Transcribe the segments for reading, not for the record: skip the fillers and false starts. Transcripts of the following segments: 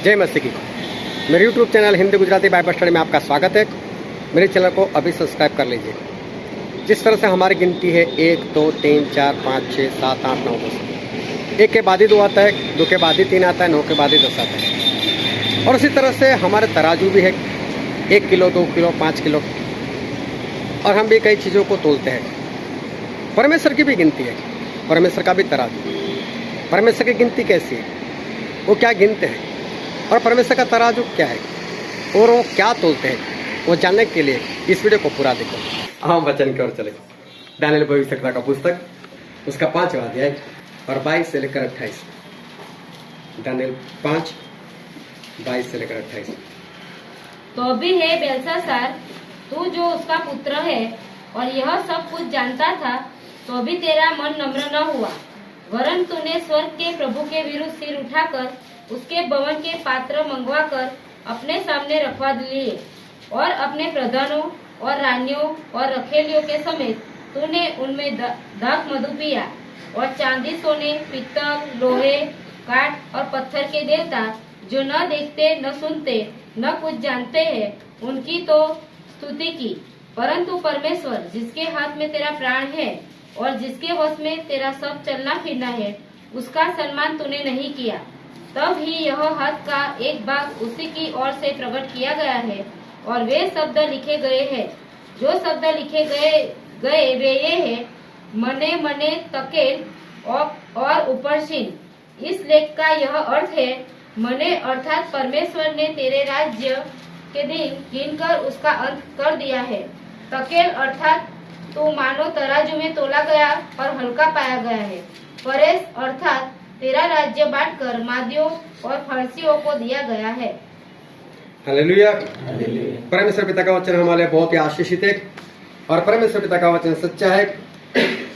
जय मसीह की। मेरे YouTube channel Hindi Gujarati Bible study में आपका स्वागत है। मेरे चैनल को अभी सब्सक्राइब कर लीजिए। जिस तरह से हमारी गिनती है 1 2 3 4 5 6 7 8 9 10, 1 के बाद ही 2 आता है, 2 के बाद ही 3 आता है, 9 के बाद ही 10 आता है। और उसी तरह से हमारे तराजू भी है, 1 किलो 2 किलो 5 किलो, और हम भी कई चीज़ों को तोलते हैं। परमेश्वर की भी गिनती है, परमेश्वर का भी तराजू। परमेश्वर की गिनती कैसी है, वो क्या गिनते हैं, और परमेश्वर का तराजू क्या है और वो क्या तोलते हैं, वो जानने के लिए इस वीडियो को पूरा देखो। हम वचन की ओर चले। दानियेल भविष्यवक्ता का पुस्तक, उसका 5वां अध्याय और 22 से लेकर 28। दानियेल 5 22 से लेकर 28। तो भी है बेलशास्सार, तू जो उसका पुत्र है और यह सब कुछ जानता था, तो भी तेरा मन नम्र न हुआ, वरन तूने स्वर्ग के प्रभु के विरुद्ध सिर उठाकर उसके भवन के पात्र मंगवाकर अपने सामने रखवा लिए, और अपने प्रधानों और रानियों और रखेलियों के समेत तूने उनमें दाख मधु पिया, और चांदी सोने पीतल लोहे काठ और पत्थर के देवता जो न देखते न सुनते न कुछ जानते हैं, उनकी तो स्तुति की। परंतु परमेश्वर जिसके हाथ में तेरा प्राण है और जिसके वश में तेरा सब चलना फिरना है, उसका सम्मान तूने नहीं किया। तब ही यह हद का एक भाग उसी की ओर से प्रकट किया गया है, और वे शब्द लिखे गए हैं। जो शब्द लिखे गए वे ये है, मने मने तकेल और उपरसीन। इस लेख का यह अर्थ है, मने अर्थात परमेश्वर ने तेरे राज्य के दिन गिनकर उसका अंत कर दिया है। तकेल अर्थात तो मानो तराजू में तोला गया और हल्का पाया गया है। परेश अर्थात तेरा राज्य बांटकर मादियों और फरसियों को दिया गया है। हालेलुया। परमेश्वर पिता का वचन हमारे बहुत ही आशीषित है, और परमेश्वर पिता का वचन सच्चा है,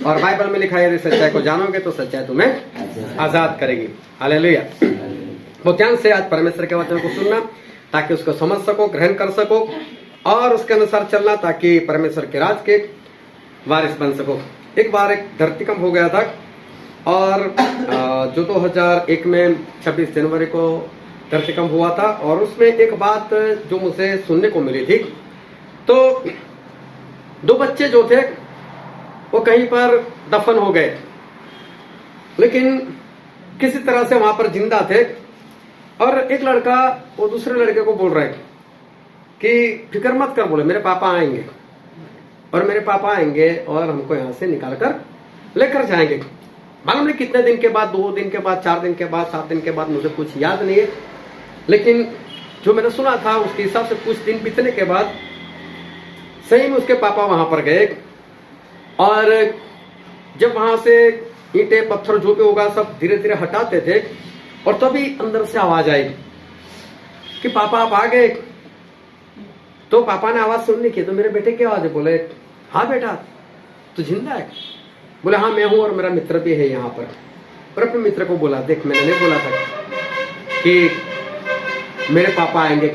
और बाइबल में लिखा है यदि सच्चाई को जानोगे तो सच्चाई तुम्हें आजाद करेगी। हालेलुया। बहुत ध्यान से आज परमेश्वर के वचन को सुनना, ताकि उसको समझ सको, ग्रहण कर सको और उसके अनुसार चलना, ताकि परमेश्वर के राज के वारिस बन सको। एक बार एक धरतीकंप हो गया था, और जो 2001 में 26 जनवरी को धरतीकंप हुआ था, और उसमें एक बात जो मुझे सुनने को मिली थी, तो 2 बच्चे जो थे वो कहीं पर दफन हो गए, लेकिन किसी तरह से वहां पर जिंदा थे। और एक लड़का वो दूसरे लड़के को बोल रहा है कि फिक्र मत कर, बोले मेरे पापा आएंगे, और मेरे पापा आएंगे और हमको यहाँ से निकाल कर लेकर जाएंगे। मालूम नहीं कितने दिन के बाद, 2 दिन के बाद, 4 दिन के बाद, 7 दिन के बाद, मुझे कुछ याद नहीं है, लेकिन जो मैंने सुना था उसके हिसाब से कुछ दिन बीतने के बाद सही में उसके पापा वहां पर गए, और जब वहां से ईंटें पत्थर जो भी होगा सब धीरे धीरे हटाते थे, और तभी अंदर से आवाज आई कि पापा आप आ गए। तो पापा ने आवाज सुनने की, तो मेरे बेटे की आवाज है, बोले हाँ बेटा तू जिंदा है? बोले हाँ मैं हूं, और मेरा मित्र भी है यहाँ पर। और अपने मित्र को बोला, देख मैंने नहीं बोला था कि मेरे पापा आएंगे।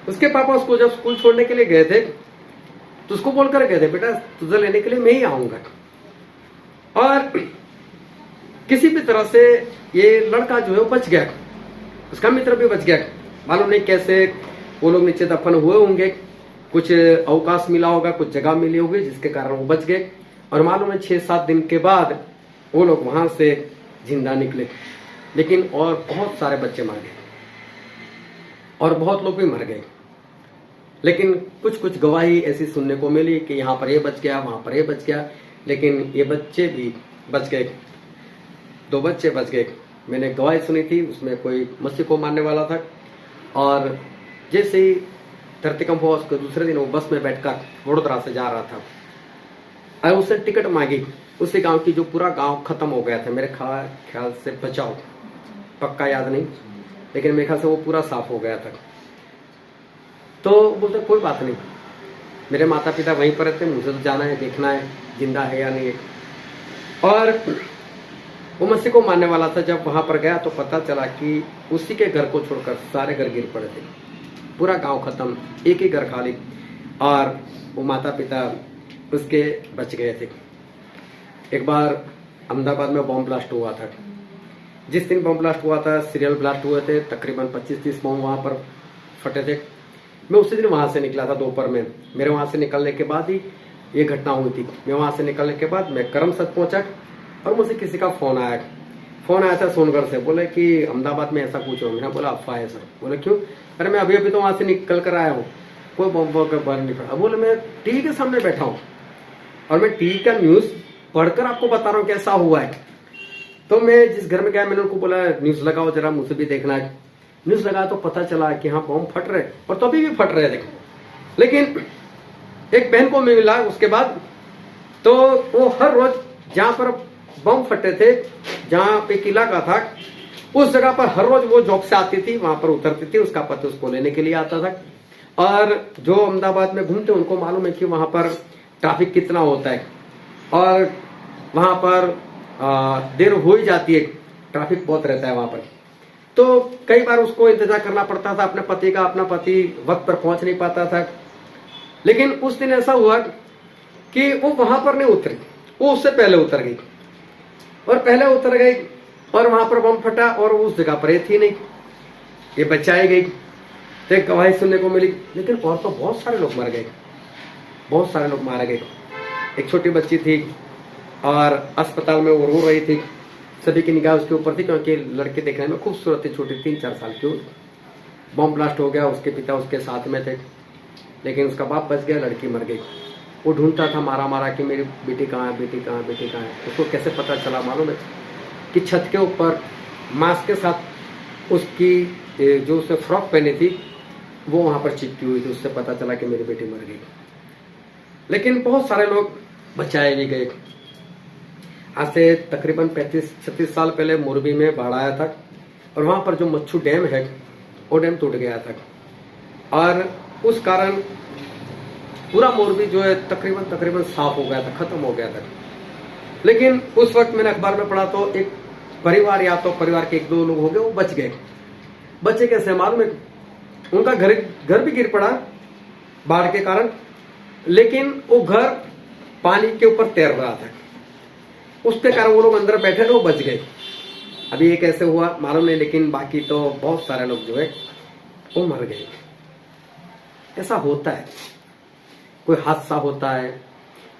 उसके पापा उसको जब स्कूल छोड़ने के लिए गए थे, तो उसको बोलकर गए थे, बेटा तुझे लेने के लिए मैं ही आऊंगा। और किसी भी तरह से ये लड़का जो है वो बच गया, उसका मित्र भी बच गया। मालूम नहीं कैसे वो लोग नीचे दफन हुए होंगे, कुछ अवकाश मिला होगा, कुछ जगह मिली होगी जिसके कारण वो बच गए। और मालूम है 6-7 दिन के बाद वो लोग वहां से जिंदा निकले, लेकिन और बहुत सारे बच्चे मर गए, और बहुत लोग भी मर गए। लेकिन कुछ कुछ गवाही ऐसी सुनने को मिली कि यहाँ पर ये बच गया, वहां पर ये बच गया, लेकिन ये बच्चे भी बच गए। 2 बच्चे बच गए। मैंने गवाही सुनी थी, उसमें कोई मसीह को मारने वाला था, और जैसे ही धरतीकंप हुआ उसके दूसरे दिन वो बस में बैठकर वडोदरा से जा रहा था, और उससे टिकट मांगी। उसी गांव की जो पूरा गांव खत्म हो गया था, मेरे ख्याल से बचाओ, पक्का याद नहीं, लेकिन मेरे ख्याल से वो पूरा साफ हो गया था। तो बोलते कोई बात नहीं, मेरे माता पिता वहीं पर रहते, मुझे तो जाना है, देखना है जिंदा है या नहीं है। और वो मसीह को मारने वाला था। जब वहां पर गया तो पता चला कि उसी के घर को छोड़कर सारे घर गिर पड़े थे, पूरा गांव खत्म, एक ही घर खाली, और वो माता पिता उसके बच गए थे। एक बार अहमदाबाद में बॉम्ब ब्लास्ट हुआ था, जिस दिन बम ब्लास्ट हुआ था, सीरियल ब्लास्ट हुए थे, तकरीबन 25-30 बम वहां पर फटे थे। मैं उसी दिन वहां से निकला था दोपहर में। मेरे वहां से निकलने के बाद ही ये घटना हुई थी। मैं वहां से निकलने के बाद मैं करमसद पहुंचा और मुझे किसी का फोन आया था सोनगढ़ से। बोले कि अहमदाबाद में ऐसा कुछ हो। मैंने बोला अफवाह है सर। बोले क्यों? अरे मैं अभी तो वहां से निकल कर आया हूँ, कोई बम नहीं पड़ा। बोले मैं टीवी के सामने बैठा हूँ और मैं टीवी का न्यूज पढ़कर आपको बता रहा हूँ कैसा हुआ है। तो मैं जिस घर में गया मैंने उनको बोला न्यूज लगाओ जरा, मुझे भी देखना है। न्यूज लगाया तो पता चला कि हाँ बम फट रहे और तो अभी भी फट रहे थे। लेकिन एक बहन को मैं मिला उसके बाद, तो वो हर रोज जहां पर बम फटे थे, जहां एक इलाका था, उस जगह पर हर रोज वो जॉब से आती थी, वहां पर उतरती थी, उसका पति उसको लेने के लिए आता था। और जो अहमदाबाद में घूमते उनको मालूम है कि वहां पर ट्रैफिक कितना होता है और वहां पर देर हो ही जाती है, ट्रैफिक बहुत रहता है वहां पर। तो कई बार उसको इंतजार करना पड़ता था अपने पति का, अपना पति वक्त पर पहुंच नहीं पाता था। लेकिन उस दिन ऐसा हुआ कि वो वहां पर नहीं उतरी, वो उससे पहले उतर गई और पहले उतर गई और वहां पर बम फटा और उस जगह पर ये थी नहीं, ये बचाई गई। तो एक गवाही सुनने को मिली। लेकिन और तो बहुत सारे लोग मर गए, बहुत सारे लोग मारे गए। एक छोटी बच्ची थी और अस्पताल में वो रो रही थी, सभी की निगाह उसके ऊपर थी क्योंकि लड़की देखने में खूबसूरत थी, छोटी 3-4 साल की। बम ब्लास्ट हो गया, उसके पिता उसके साथ में थे, लेकिन उसका बाप बच गया, लड़की मर गई। वो ढूंढता था मारा कि मेरी बेटी कहाँ है, बेटी कहाँ है, बेटी कहाँ है। उसको कैसे पता चला मालूम है कि छत के ऊपर मास्क के साथ उसकी जो उसने फ्रॉक पहनी थी वो वहां पर चिपकी हुई थी। उससे पता चला कि मेरी बेटी मर गई। लेकिन बहुत सारे लोग बचाए भी गए। आज से तकरीबन 35-36 साल पहले मोरबी में बाढ़ आया था और वहां पर जो मच्छू डैम है वो डैम टूट गया था और उस कारण पूरा मोरबी जो है तकरीबन साफ हो गया था, खत्म हो गया था। लेकिन उस वक्त मैंने अखबार में पढ़ा तो एक परिवार या तो परिवार के 1-2 लोग हो गए, वो बच गए। बचे कैसे मालूम है? उनका घर भी गिर पड़ा बाढ़ के कारण, लेकिन वो घर पानी के ऊपर तैर रहा था, उसके कारण वो लोग अंदर बैठे थे, वो बच गए। अभी ये कैसे हुआ मालूम नहीं, लेकिन बाकी तो बहुत सारे लोग जो है वो मर गए। ऐसा होता है, कोई हादसा होता है,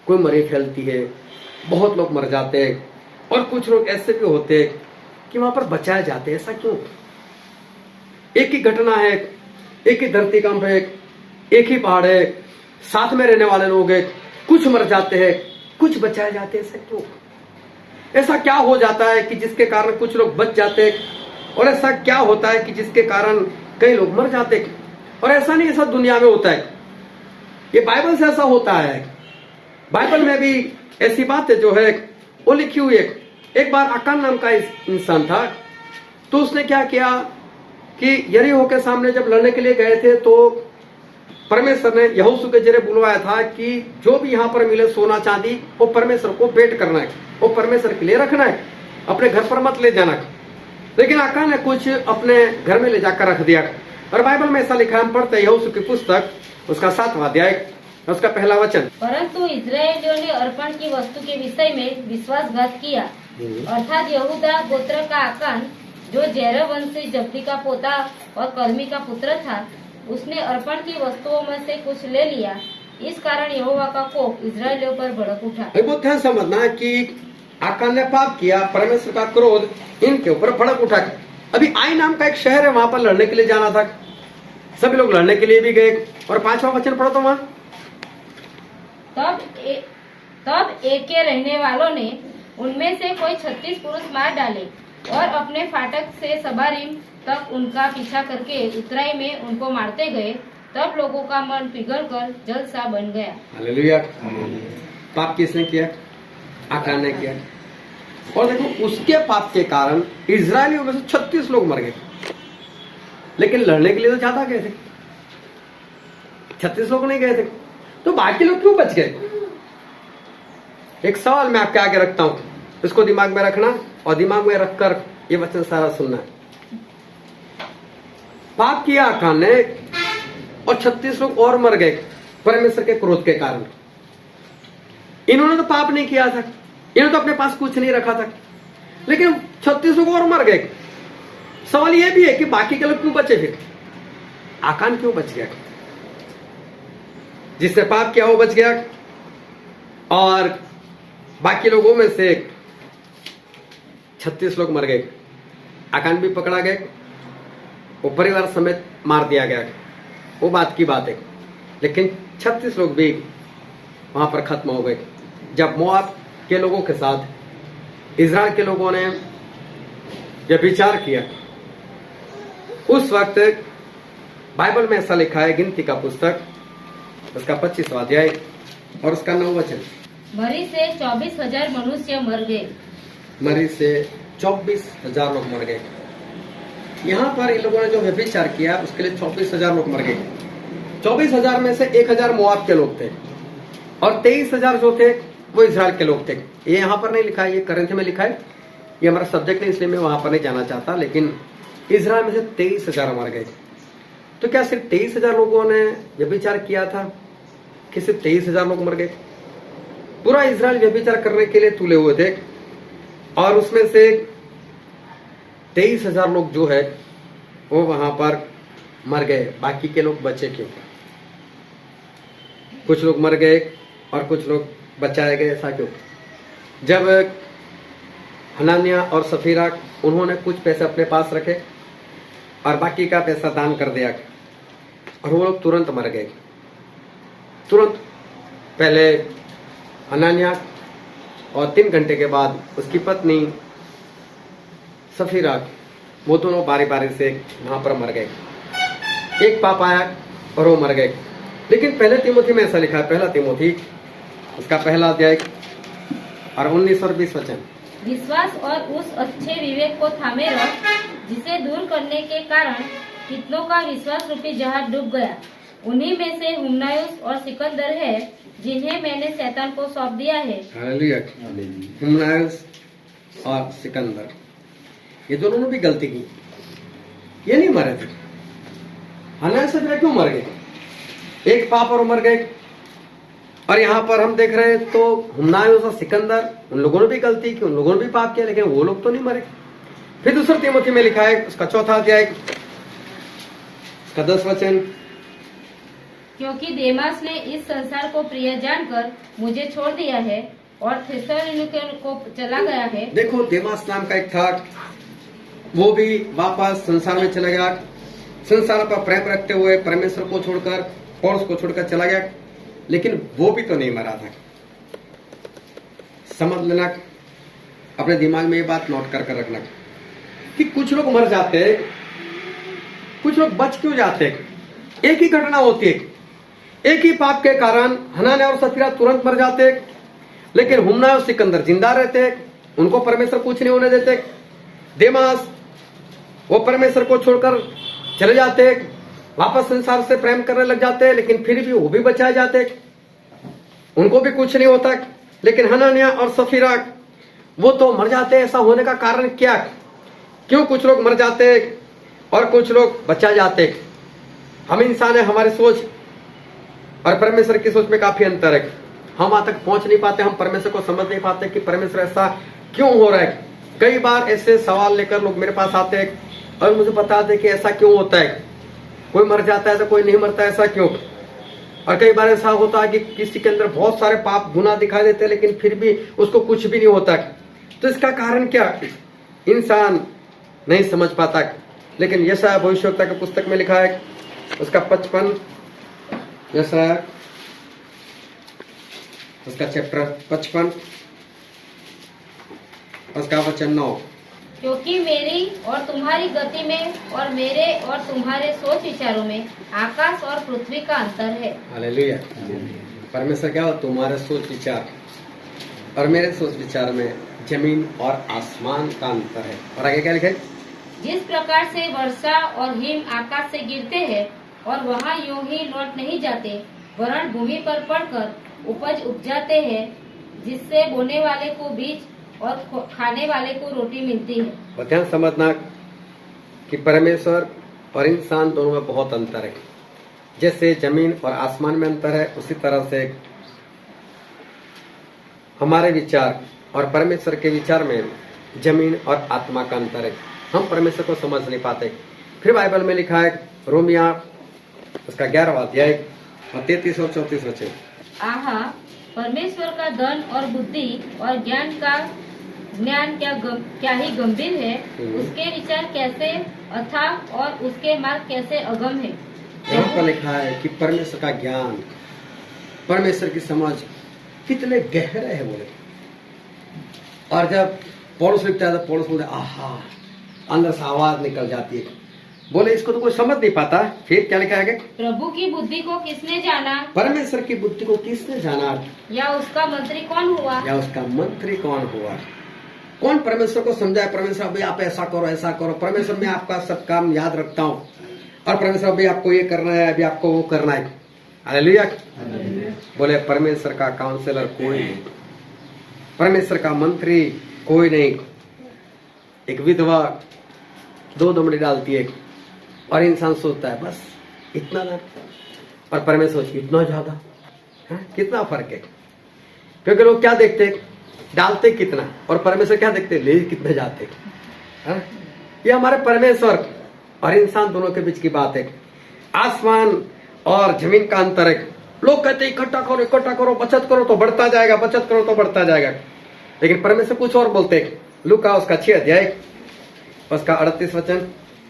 कोई मरी फैलती है, बहुत लोग मर जाते हैं और कुछ लोग ऐसे भी होते हैं कि वहां पर बचाए जाते हैं। ऐसा क्यों? एक ही घटना है, एक ही धरती कंप है, एक ही पहाड़ है, साथ में रहने वाले लोग हैं, कुछ मर जाते हैं, कुछ बचाए जाते हैं। ऐसा क्यों? ऐसा क्या हो जाता है कि जिसके कारण कुछ लोग बच जाते हैं और ऐसा क्या होता है कि जिसके कारण कई लोग मर जाते हैं? और ऐसा नहीं, ऐसा दुनिया में होता है, ये बाइबल से ऐसा होता है। बाइबल में भी ऐसी बात है जो है वो लिखी हुई है। एक बार अकान नाम का इंसान था, तो उसने क्या किया कि यरीहो के सामने जब लड़ने के लिए गए थे तो परमेश्वर ने यहोशू के जरिए बुलवाया था कि जो भी यहाँ पर मिले सोना चांदी वो परमेश्वर को भेंट करना है, वो परमेश्वर के लिए रखना है, अपने घर पर मत ले जाना। लेकिन अकान ने कुछ अपने घर में ले जाकर रख दिया। और बाइबल में ऐसा लिखा, हम पढ़ते हैं यहोशू की पुस्तक उसका 7वां अध्याय उसका पहला वचन। परंतु इस्राएलियों ने अर्पण की वस्तु के विषय में विश्वासघात किया, अर्थात यहूदा गोत्र का आकान जो जेरह वंशी जब्दी का पोता और कर्मी का पुत्र था, उसने अर्पण की वस्तुओं में से कुछ ले लिया। इस कारण यहोवा का कोप इस्राएलियों पर भड़क उठा। बहुत ध्यान समझना कि आकान ने पाप किया, परमेश्वर का क्रोध इनके ऊपर भड़क उठा। अभी आई नाम का एक शहर है, वहां पर लड़ने के लिए जाना था, सभी लोग लड़ने के लिए भी गए। और 5वां वचन पढ़ो तो वहां, तब एक के रहने वालों ने उनमें से कोई 36 पुरुष मार डाले और अपने फाटक से सबारीम तक उनका पीछा करके उतराई में उनको मारते गए। तब लोगों का मन पिघलकर जल सा बन गया। हालेलुया। पाप किसने किया? आकान ने किया। और देखो उसके पाप के कारण इजरायलियों में से 36 लोग मर गए, लेकिन लड़ने के लिए तो ज्यादा गए थे, 36 लोग नहीं गए थे। तो बाकी लोग क्यों बच गए? एक सवाल मैं आपके आगे रखता हूं, इसको दिमाग में रखना और दिमाग में रखकर ये वचन सारा सुनना। पाप किया आकान ने और 36 लोग और मर गए परमेश्वर के क्रोध के कारण। इन्होंने तो पाप नहीं किया था, इन्होंने तो अपने पास कुछ नहीं रखा था, लेकिन 36 लोग और मर गए। सवाल यह भी है कि बाकी के लोग क्यों बचे? फिर आकान क्यों बच गया? जिसने पाप किया वो बच गया, और बाकी लोगों में से 36 लोग मर गए। आकान भी पकड़ा गए, वो परिवार समेत मार दिया गया, वो बात की बात है। लेकिन 36 लोग भी वहां पर खत्म हो गए। जब मोआब के लोगों के साथ इजराइल के लोगों ने जब विचार किया, उस वक्त बाइबल में ऐसा लिखा है, गिनती का पुस्तक उसका 25वां अध्याय और उसका 9 वचन। मरी से 24,000 मनुष्य मर गए। मरी से 24,000 लोग मर गए। यहाँ पर इन लोगों ने जो व्यभिचार किया उसके लिए 24,000 लोग मर गए। 24,000 में से 1,000 मोआब के लोग थे और 23,000 जो थे वो इजराइल के लोग थे। ये यहाँ पर नहीं लिखा है, ये करंथी में लिखा है। ये हमारा सब्जेक्ट नहीं, इसलिए मैं वहां पर नहीं जाना चाहता। लेकिन इजराइल में से 23,000 मर गए। तो क्या सिर्फ 23,000 लोगों ने व्यभिचार किया था कि सिर्फ 23,000 लोग मर गए? पूरा इजराइल व्यभिचार करने के लिए तुले हुए थे, और उसमें से 23,000 लोग जो है वो वहां पर मर गए। बाकी के लोग बचे क्यों? कुछ लोग मर गए और कुछ लोग बचाए गए, ऐसा क्यों? जब हनानिया और सफीरा उन्होंने कुछ पैसे अपने पास रखे और बाकी का पैसा दान कर दिया, और वो लोग तुरंत मर गए। तुरंत पहले हनानिया और 3 घंटे के बाद उसकी पत्नी सफीरा, वो दोनों बारी बारी से वहां पर मर गए। एक पाप आया और वो मर गए। लेकिन पहले तिमोथी में ऐसा लिखा है, पहला तिमोथी उसका 1 अध्याय और 19 और 20 वचन। विश्वास और उस अच्छे विवेक को थामे रख, जिसे दूर करने के कारण कितनों का विश्वास रूपी जहाज डूब गया। उन्हीं में से हुमनायुस और सिकंदर है, जिन्हें मैंने शैतान को सौंप दिया है। हालेलुया। हुमनायुस और सिकंदर, ये दोनों ने भी गलती की, ये नहीं मरे थे। हनानिया सफीरा क्यों मर गए? एक पाप और मर गए। और यहाँ पर हम देख रहे हैं तो हुमनायुस और सिकंदर, उन लोगों ने भी गलती की, उन लोगों ने भी पाप किया, लेकिन वो लोग तो नहीं मरे। फिर दूसरा तिमोथी में लिखा है, उसका 4 अध्याय उसका 10 वचन। क्योंकि देमास ने इस संसार को प्रिय जानकर मुझे छोड़ दिया है और थिस्सलुनीके को चला गया है। देखो, देमास नाम का एक था, वो भी वापस संसार में चला गया। संसार पर प्रेम रखते हुए परमेश्वर को छोड़कर, पौलुस को छोड़कर चला गया। लेकिन वो भी तो नहीं मरा था। समझ लेना, अपने दिमाग में ये बात नोट कर रखना कि कुछ लोग मर जाते, कुछ लोग बच क्यों जाते? एक ही घटना होती है, एक ही पाप के कारण हनानिया और सफीरा तुरंत मर जाते, लेकिन हुमनायुस और सिकंदर जिंदा रहते, उनको परमेश्वर कुछ नहीं होने देते। देमास वो परमेश्वर को छोड़कर चले जाते, वापस संसार से प्रेम करने लग जाते, लेकिन फिर भी वो भी बचाए जाते, उनको भी कुछ नहीं होता। लेकिन हनानिया और सफीरा वो तो मर जाते। ऐसा होने का कारण क्या? क्यों कुछ लोग मर जाते और कुछ लोग बचा जाते? हम इंसान है, हमारी सोच और परमेश्वर की सोच में काफी अंतर है। हम वहां तक पहुंच नहीं पाते, हम परमेश्वर को समझ नहीं पाते कि परमेश्वर ऐसा क्यों हो रहा है। कई बार ऐसे सवाल लेकर लोग मेरे पास आते हैं और मुझे बताते कि ऐसा क्यों होता है, कोई मर जाता है तो कोई नहीं मरता, ऐसा क्यों? और कई बार ऐसा होता है कि किसी के अंदर बहुत सारे पाप गुनाह दिखाई देते हैं, लेकिन फिर भी उसको कुछ भी नहीं होता। तो इसका कारण क्या? इंसान नहीं समझ पाता। लेकिन यशायाह भविष्यवक्ता की पुस्तक में लिखा है, उसका 55, यशायाह उसका चैप्टर 55 उसका वचन 9। क्योंकि मेरी और तुम्हारी गति में और मेरे और तुम्हारे सोच विचारों में आकाश और पृथ्वी का अंतर है। हालेलुया। परमेश्वर क्या हो? तुम्हारे सोच विचार और मेरे सोच विचार में जमीन और आसमान का अंतर है। और आगे क्या लिखा है? जिस प्रकार से वर्षा और हिम आकाश से गिरते हैं और वहाँ यूं ही लौट नहीं जाते, वरन भूमि पर पड़कर उपज उपजाते हैं, जिससे बोने वाले को बीज और खाने वाले को रोटी मिलती है। और ध्यान समझना कि परमेश्वर और इंसान दोनों में बहुत अंतर है। जैसे जमीन और आसमान में अंतर है, उसी तरह से हमारे विचार और परमेश्वर के विचार में जमीन और आत्मा का अंतर है। हम परमेश्वर को समझ नहीं पाते। फिर बाइबल में लिखा है रोमिया उसका 11वां अध्याय और 33 और 34 वचन। आहा, परमेश्वर का धन और बुद्धि और ज्ञान क्या ही गंभीर है। उसके विचार कैसे अथाह और उसके मार्ग कैसे अगम है। यहाँ पर लिखा है कि परमेश्वर का ज्ञान, परमेश्वर की समझ कितने गहरे है बोले। और जब पौलुस लिखता है तो पौलुस बोलते आहा, अंदर से आवाज निकल जाती है, बोले इसको तो कोई समझ नहीं पाता। फिर क्या लिखा है? प्रभु की बुद्धि को किसने जाना, परमेश्वर की बुद्धि को किसने जाना, या उसका मंत्री कौन हुआ, या उसका मंत्री कौन हुआ। कौन परमेश्वर को समझाए, परमेश्वर अभी आप ऐसा करो ऐसा करो, परमेश्वर मैं आपका सब काम याद रखता हूँ, और परमेश्वर अभी आपको ये करना है, अभी आपको वो करना है। हालेलुया। बोले परमेश्वर का काउंसलर कोई नहीं, परमेश्वर का मंत्री कोई नहीं। एक विधवा 2 दमड़ी डालती है और इंसान सोचता है बस इतना ना, और परमेश्वर इतना ज्यादा, कितना फर्क है। क्योंकि लोग क्या देखते हैं, डालते कितना, और परमेश्वर क्या देखते, ले कितने जाते। ये हमारे परमेश्वर और इंसान दोनों के बीच की बात है। आसमान और जमीन का अंतर है। लोग कहते इकट्ठा करो, बचत करो तो बढ़ता जाएगा, बचत करो तो बढ़ता जाएगा, लेकिन परमेश्वर कुछ और बोलते हैं। लूका उसका 6 अध्याय उसका 38 वचन।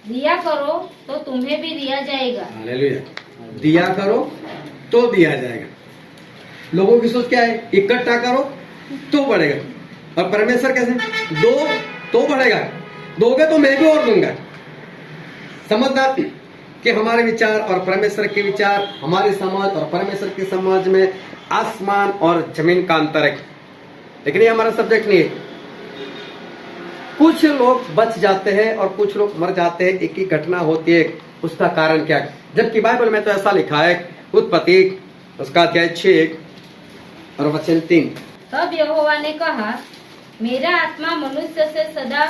दिया करो तो तुम्हें भी दिया जाएगा। हालेलुया। दिया करो तो दिया जाएगा। लोगों की सोच क्या है, इकट्ठा करो तो बढ़ेगा, और परमेश्वर कैसे, दो तो बढ़ेगा, दोगे तो मैं भी और दूंगा। समझदार कि हमारे विचार और परमेश्वर के विचार, हमारी समझ और परमेश्वर की समझ में आसमान और जमीन का अंतर है। लेकिन ये हमारा सब्जेक्ट नहीं है। कुछ लोग बच जाते हैं और कुछ लोग मर जाते हैं, एक ही घटना होती है। उसका कारण क्या है? जबकि बाइबल में तो ऐसा लिखा है, उत्पत्ति उसका अध्याय 6 और वचन 3। तब यहोवा ने कहा, मेरा आत्मा मनुष्य से सदा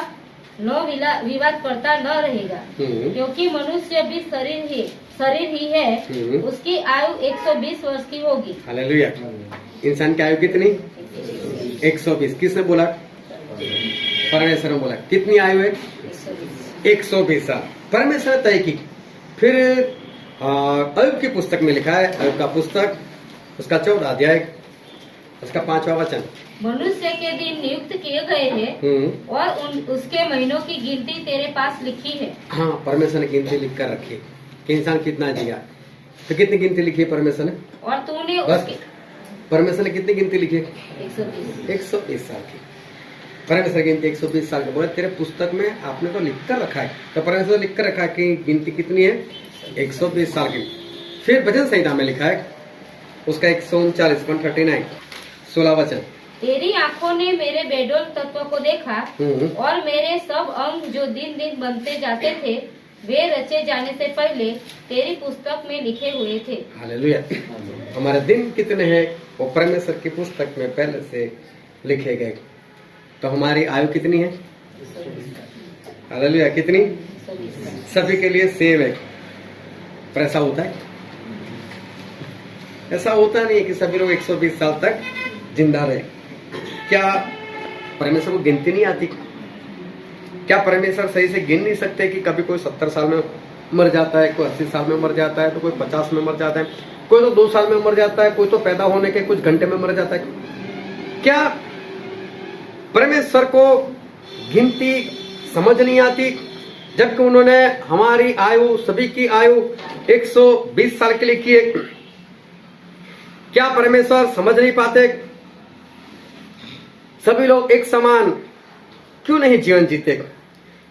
विवाद करता न रहेगा, क्योंकि मनुष्य भी शरीर ही है। उसकी आयु 120 वर्ष की होगी। हालेलुया। इंसान की आयु कितनी? 120। किसने बोला? परमेश्वर ने बोला। कितनी आयु है? 120 साल परमेश्वर ने तय की। फिर अय्यूब की पुस्तक में लिखा है, अय्यूब का पुस्तक उसका 14 अध्याय उसका 5वां वचन। मनुष्य के दिन नियुक्त किए गए हैं और उसके महीनों की गिनती तेरे पास लिखी है। हाँ, परमेश्वर ने गिनती लिख कर रखी कि इंसान कितना जिया। तो कितनी गिनती लिखी है परमेश्वर ने? और तूने उसके परमेश्वर ने कितनी गिनती लिखी है? 120 साल की। परमेश्वर की गिनती 120 साल की। बोले तेरे पुस्तक में आपने तो लिख कर रखा है, तो परमेश्वर लिख कर रखा है कि गिनती कितनी है? 120 साल की। फिर भजन संहिता में लिखा है उसका 139 16 वचन। तेरी आंखों ने मेरे बेडोल तत्व को देखा, और मेरे सब अंग जो दिन दिन बनते जाते थे, वे रचे जाने से पहले तेरी पुस्तक में लिखे हुए थे। हालेलुया। हमारे दिन कितने हैं वो परमेश्वर की पुस्तक में पहले से लिखे गए। तो हमारी आयु कितनी है? हालेलुया। कितनी? सभी के लिए सेम है। पर ऐसा होता है? ऐसा होता नहीं है कि सभी लोग 120 साल तक जिंदा रहे। क्या परमेश्वर को गिनती नहीं आती? क्या परमेश्वर सही से गिन नहीं सकते कि कभी कोई 70 साल में मर जाता है, कोई 80 साल में मर जाता है, तो कोई 50 में मर जाता है, कोई तो 2 साल में मर जाता है, कोई तो पैदा होने के कुछ घंटे में मर जाता है। क्या परमेश्वर को गिनती समझ नहीं आती? जबकि उन्होंने हमारी आयु, सभी की आयु 120 साल के लिए की है। क्या परमेश्वर समझ नहीं पाते? सभी लोग एक समान क्यों नहीं जीवन जीते?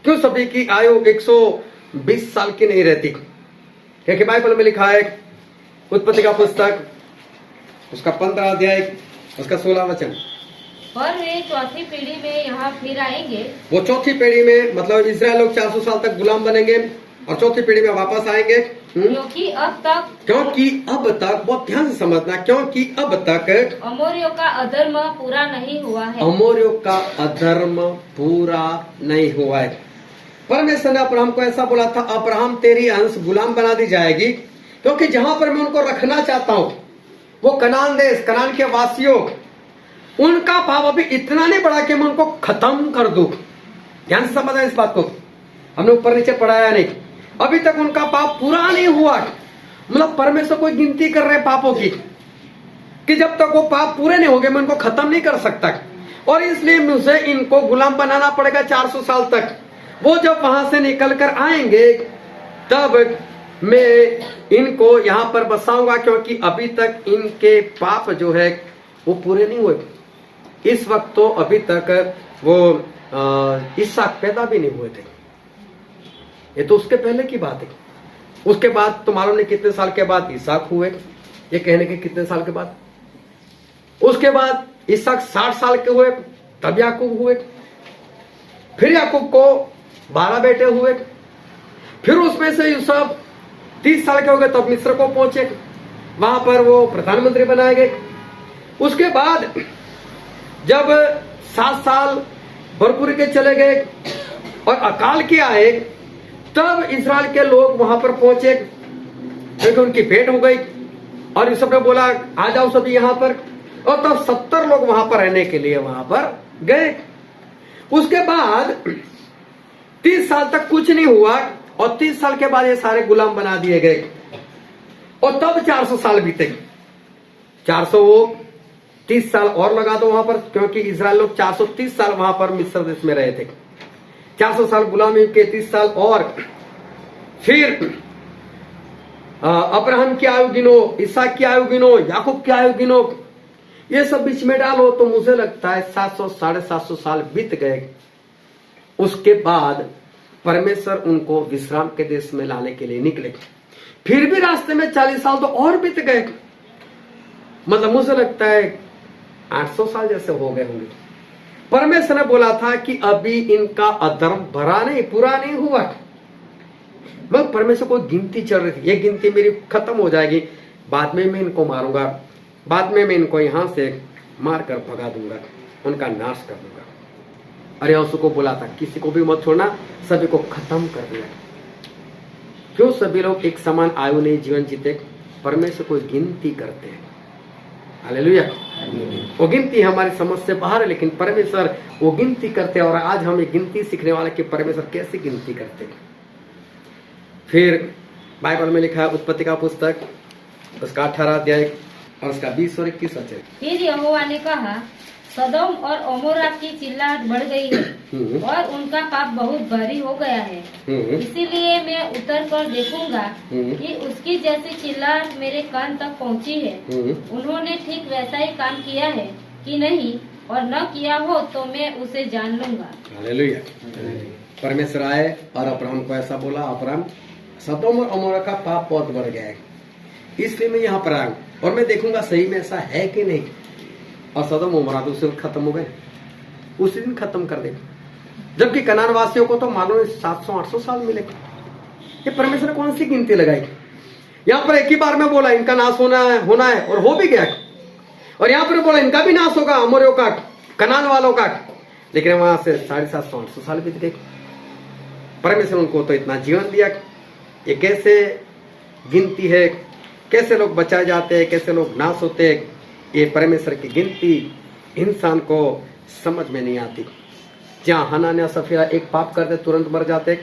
क्यों सभी की आयु 120 साल की नहीं रहती? क्योंकि बाइबल में लिखा है उत्पत्ति का पुस्तक उसका 15 अध्याय उसका 16 वचन। और वे चौथी पीढ़ी में यहाँ फिर आएंगे। वो चौथी पीढ़ी में मतलब इस्राएल लोग 400 साल तक गुलाम बनेंगे और चौथी पीढ़ी में वापस आएंगे। क्योंकि अब तक बहुत ध्यान से समझना, क्योंकि अब तक अमोरियों का अधर्म पूरा नहीं हुआ है। अमोरियों का अधर्म पूरा नहीं हुआ है। परमेश्वर ने अब्राहम को ऐसा बोला था, अब्राहम तेरी अंश गुलाम बना दी जाएगी, क्योंकि जहां पर मैं उनको रखना चाहता हूं वो कनान देश, कनान के वासियों, उनका पाप अभी इतना नहीं बढ़ा कि मैं उनको खत्म कर दूं। ध्यान से समझना इस बात को, हमने ऊपर नीचे पढ़ाया नहीं। अभी तक उनका पाप पूरा नहीं हुआ, मतलब परमेश्वर कोई गिनती कर रहे पापों की कि जब तक वो पाप पूरे नहीं होंगे मैं उनको खत्म नहीं कर सकता, और इसलिए मुझे इनको गुलाम बनाना पड़ेगा 400 साल तक। वो जब वहां से निकल कर आएंगे तब मैं इनको यहां पर बसाऊंगा, क्योंकि अभी तक इनके पाप जो है वो पूरे नहीं हुए। इस वक्त तो अभी तक वो इसहाक पैदा भी नहीं हुए थे, ये तो उसके पहले की बात है। उसके बाद तो मालूम नहीं कितने साल के बाद इसहाक हुए, ये कहने के कितने साल के बाद। उसके बाद इसहाक 60 साल के हुए, तब याकूब हुए। फिर याकूब को 12 बेटे हुए, फिर उसमें से यूसुफ 30 साल के हो गए तब मिस्र को पहुंचे, वहां पर वो प्रधानमंत्री बनाए गए। उसके बाद जब 7 साल भरपूरी के चले गए और अकाल के आए, तब इस्राएल के लोग वहां पर पहुंचे, क्योंकि उनकी भेंट हो गई और यूसुफ ने बोला आ जाओ सभी यहां पर, और तब 70 लोग वहां पर रहने के लिए वहां पर गए। उसके बाद 30 साल तक कुछ नहीं हुआ, और 30 साल के बाद ये सारे गुलाम बना दिए गए, और तब 400 साल बीते। 430 साल और लगा दो वहां पर, क्योंकि इस्राएल लोग 430 साल वहां पर मिस्र देश में रहे थे। 400 साल गुलामी के 30 साल, और फिर अब्राहम की आयु गिनो, इसहाक की आयु गिनो, याकूब की आयु गिनो, ये सब बीच में डालो तो मुझे लगता है 700 750 साल बीत गए। उसके बाद परमेश्वर उनको विश्राम के देश में लाने के लिए निकले, फिर भी रास्ते में 40 साल तो और बीत गए, मतलब मुझे लगता है 800 साल जैसे हो गए होंगे। परमेश्वर ने बोला था कि अभी इनका अधर्म भरा नहीं, पूरा नहीं हुआ। मगर परमेश्वर को गिनती चल रही थी, ये गिनती मेरी खत्म हो जाएगी, बाद में मैं इनको मारूंगा, बाद में मैं इनको यहां से मार कर भगा दूंगा, उनका नाश कर दूंगा। अरे उसको बोला था किसी को भी मत छोड़ना, सभी को खत्म कर दिया। क्यों सभी लोग एक समान आयु नहीं जीवन जीते? परमेश्वर को गिनती करते हैं। हालेलुया। वो गिनती हमारी समझ से बाहर है, लेकिन परमेश्वर वो गिनती करते हैं। और आज हम एक गिनती सीखने वाले कि परमेश्वर कैसे गिनती करते हैं। फिर बाइबल में लिखा है उत्पत्ति का पुस्तक उसका 18 अध्याय और उसका 20 और 21 वचन। फिर यहोवा ने कहा, सदोम और अमोरा की चिल्लाहट बढ़ गई है और उनका पाप बहुत भारी हो गया है, इसीलिए मैं उतर कर देखूंगा कि उसकी जैसी चिल्लाहट मेरे कान तक पहुंची है। उन्होंने ठीक वैसा ही काम किया है कि नहीं, और न किया हो तो मैं उसे जान लूंगा। हालेलुया। परमेश्वर आए और अब्राहम को ऐसा बोला, अब्राहम सदोम और अमोरा का पाप बहुत बढ़ गया है, इसलिए मैं यहाँ पर आया हूँ और मैं देखूंगा सही में ऐसा है कि नहीं। और सदोम अमोरा तो उसी खत्म हो गए, उसी दिन खत्म कर दे। जबकि कनान वासियों को तो मानो 700-800 साल मिले। ये परमेश्वर ने कौन सी गिनती लगाई? यहाँ पर एक ही बार में बोला इनका नाश होना है और हो भी गया, और यहाँ पर बोला इनका भी नाश होगा, अमोरियों का, कनान वालों का। लेकिन वहां से 750-800 साल बीत गए। परमेश्वर उनको तो इतना जीवन दिया। ये कैसे गिनती है, कैसे लोग बचाए जाते हैं, कैसे लोग नाश होते हैं, ये परमेश्वर की गिनती इंसान को समझ में नहीं आती। जहाँ हनान्याह सफीरा एक पाप करते तुरंत मर जाते,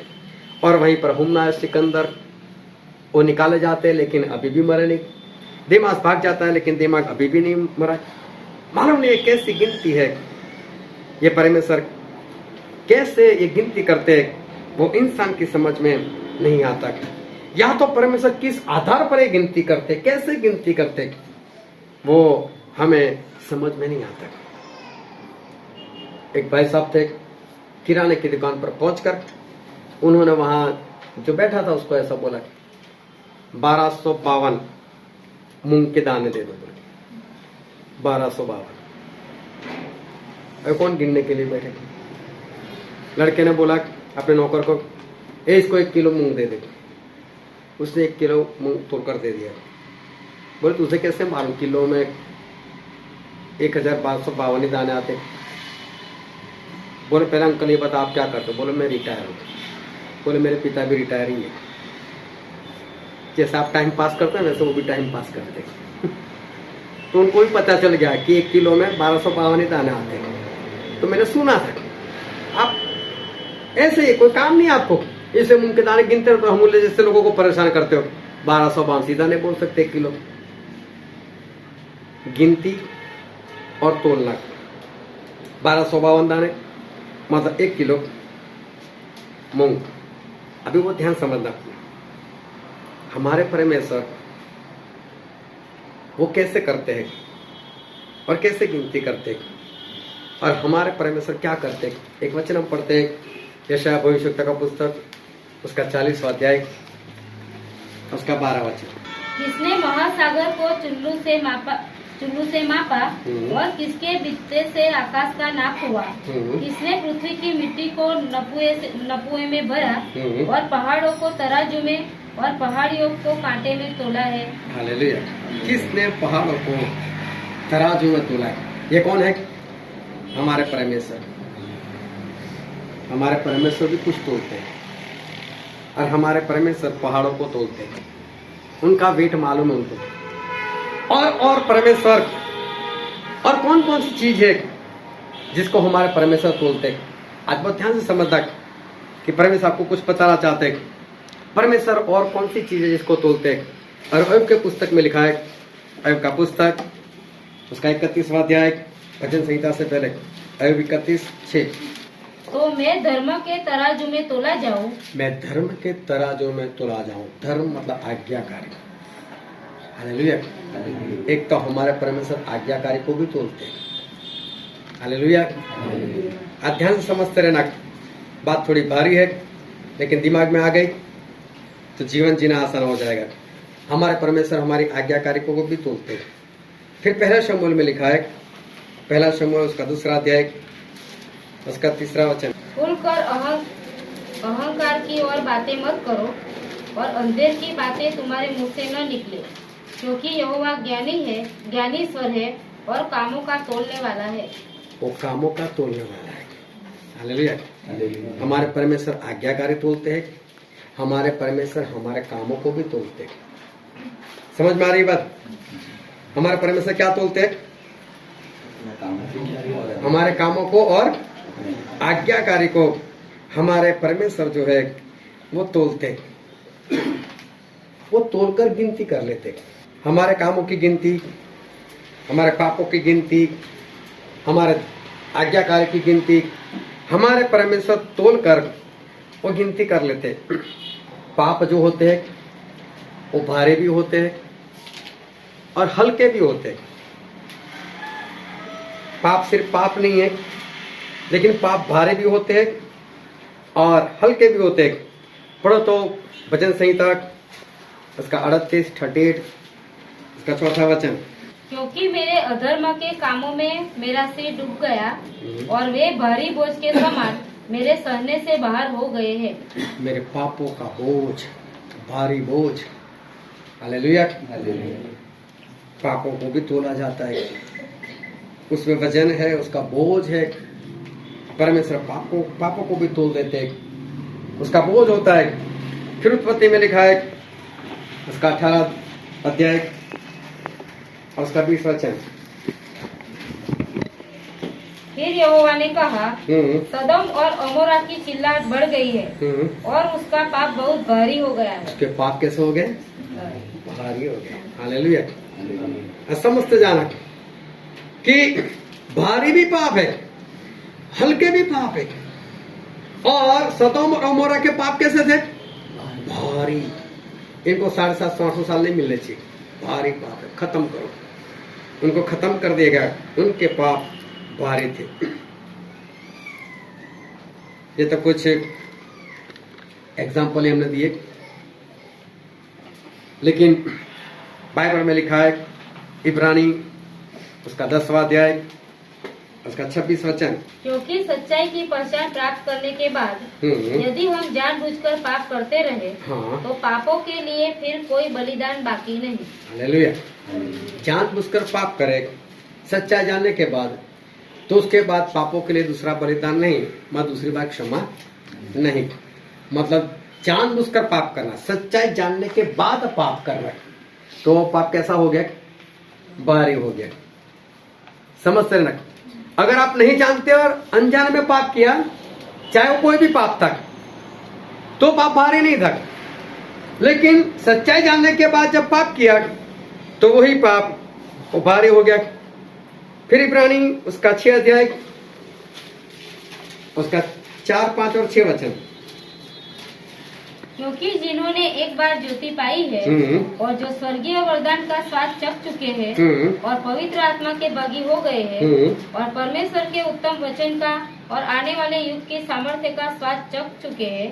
और वहीं पर हुमना सिकंदर वो निकाले जाते लेकिन अभी भी मरे नहीं। दिमाग भाग जाता है लेकिन दिमाग अभी भी नहीं मरा। मालूम नहीं कैसी गिनती है, ये परमेश्वर कैसे ये गिनती करते वो इंसान की समझ में नहीं आता। या तो परमेश्वर किस आधार पर ये गिनती करते, कैसे गिनती करते, वो हमें समझ में नहीं आता। एक भाई साहब थे, किराने की दुकान पर पहुंचकर उन्होंने वहां जो बैठा था उसको ऐसा बोला 1252 मूंग के दाने दे दो। 1252 कौन गिनने के लिए बैठे थे? लड़के ने बोला अपने नौकर को, इसको 1 किलो मूंग दे दे। उसने 1 किलो मूंग तोड़कर दे दिया। बोले तुझे कैसे मालूम किलो में 1252 दाने आते? बोले पहले अंकल ये बता आप क्या करते? बोले मैं रिटायर हूँ। बोले मेरे पिता भी रिटायर ही है। जैसे आप टाइम पास करते हैं वैसे वो भी टाइम पास करते हैं। तो उनको भी पता चल गया कि 1 किलो में 1252 दाने आते हैं। तो मैंने सुना था। आप ऐसे ही कोई काम नहीं आपको। इसे मूंग के दाने गिनते हो, अमूल्य जैसे लोगों को परेशान करते हो। 1200 पाउंड सीधा नहीं बोल सकते 1 किलो। गिनती और तोलना, 1252 दाने मतलब 1 किलो मूंग। अभी वो ध्यान समझना, हमारे परमेश्वर वो कैसे करते हैं और कैसे गिनती करते हैं, और हमारे परमेश्वर क्या करते हैं। एक वचन हम पढ़ते हैं, यशायाह भविष्यवक्ता का पुस्तक, उसका 40वां अध्याय, उसका 12 वचन। किसने महासागर को चुल्लू से मापा और किसके बित्ते से आकाश का नाप हुआ। किसने पृथ्वी की मिट्टी को नपुए में भरा और पहाड़ों को तराजू में और पहाड़ियों को कांटे में तोला है। हालेलुया। किसने पहाड़ों को तराजू में तोला है? ये कौन है? हमारे परमेश्वर। हमारे परमेश्वर भी कुछ तोलते हैं, और हमारे परमेश्वर पहाड़ों को तोलते हैं। उनका वेट मालूम है उनको। और परमेश्वर, और कौन कौन सी चीज है जिसको हमारे परमेश्वर तोलते हैं। आज बहुत ध्यान से समझना कि परमेश्वर आपको कुछ बताना चाहते हैं। परमेश्वर और कौन सी चीज है जिसको तोलते हैं। और अय्यूब के पुस्तक में लिखा है, अय्यूब का पुस्तक, उसका 31वां अध्याय, भजन संहिता से पहले, अय्यूब 31:6। तो मैं धर्म के तराजू में तोला जाऊं। मैं धर्म के तराजू में तोला जाऊं। धर्म मतलब आज्ञाकारी। हालेलुया। एक तो हमारे परमेश्वर आज्ञाकारी को भी तोलते हैं। हालेलुया। ध्यान से समझते रहना, बात थोड़ी भारी है लेकिन दिमाग में आ गई तो जीवन जीना आसान हो जाएगा। हमारे परमेश्वर हमारी आज्ञाकारी को भी तोलते हैं। फिर पहला शमूएल में लिखा है, पहला शमूएल उसका 2 अध्याय, उसका 3 वचन। खुलकर अहंकार की और बातें मत करो और अंधेर की बातें तुम्हारे मुंह से न निकले, क्योंकि यहोवा ज्ञानी है, ज्ञानीश्वर है और कामों का तोलने वाला है। वो कामों का तोलने वाला है। हालेलुया। हमारे परमेश्वर आज्ञाकारी तोलते हैं। हमारे परमेश्वर हमारे कामों को भी तोलते हैं। समझ में आ रही बात? हमारे परमेश्वर क्या तोलते हैं? हमारे कामों को और आज्ञाकारी को हमारे परमेश्वर जो है वो तोलते हैं। वो तोलकर गिनती कर लेते। हमारे कामों की गिनती, हमारे पापों की गिनती, हमारे आज्ञाकारी की गिनती हमारे परमेश्वर तोलकर वो गिनती कर लेते। पाप जो होते हैं वो भारी भी होते हैं और हल्के भी होते हैं। पाप सिर्फ पाप नहीं है, लेकिन पाप भारी भी होते हैं और हल्के भी होते हैं। पढ़ो तो भजन संहिता उसका 38 उसका 4 वचन। क्योंकि मेरे अधर्म के कामों में मेरा सिर डूब गया और वे भारी बोझ के समान मेरे सहने से बाहर हो गए हैं। मेरे पापों का बोझ, भारी बोझ। हालेलुया। पापों को भी तोला जाता है, उसमें वजन है, उसका बोझ है। परमेश्वर पापों को भी तोल देते हैं, उसका बोझ होता है। फिर उत्पत्ति में लिखा है उसका 18 अध्याय और उसका 20 वचन। फिर यहोवा ने कहा, सदम और अमोरा की चिल्लाहट बढ़ गई है और उसका पाप बहुत भारी हो गया है। उसके पाप कैसे हो गए? भारी हो गए। हालेलुया। समझते जाना कि भारी भी पाप है, हल्के भी पाप है। और सदोम और अमोरा के पाप कैसे थे? भारी। इनको 750-800 साल नहीं मिलने चाहिए। भारी पाप है, खत्म करो उनको, खत्म कर देगा। उनके पाप भारी थे। ये तो कुछ एग्जाम्पल हमने दिए, लेकिन बाइबल में लिखा है इब्रानी उसका 10वां अध्याय उसका 26 वचन। क्योंकि सच्चाई की पहचान प्राप्त करने के बाद यदि हम जानबूझकर पाप करते रहे तो पापों के लिए फिर कोई बलिदान बाकी नहीं। हालेलुया। जानबूझकर पाप करे सच्चाई जानने के बाद, तो उसके बाद पापों के लिए दूसरा बलिदान नहीं, दूसरी बात क्षमा नहीं। मतलब जानबूझकर पाप करना, सच्चाई जानने के बाद पाप करना, तो पाप कैसा हो गया? भारी हो गया। समझते रहना। अगर आप नहीं जानते और अनजाने में पाप किया चाहे वो कोई भी पाप था, तो पाप भारी नहीं था। लेकिन सच्चाई जानने के बाद जब पाप किया तो वही पाप वो भारी हो गया। फिर इब्रानी उसका 6 अध्याय उसका 4, 5 और 6 वचन। क्योंकि जिन्होंने एक बार ज्योति पाई है और जो स्वर्गीय वरदान का स्वाद चख चुके हैं और पवित्र आत्मा के बागी हो गए हैं और परमेश्वर के उत्तम वचन का और आने वाले युग के सामर्थ्य का स्वाद चख चुके हैं,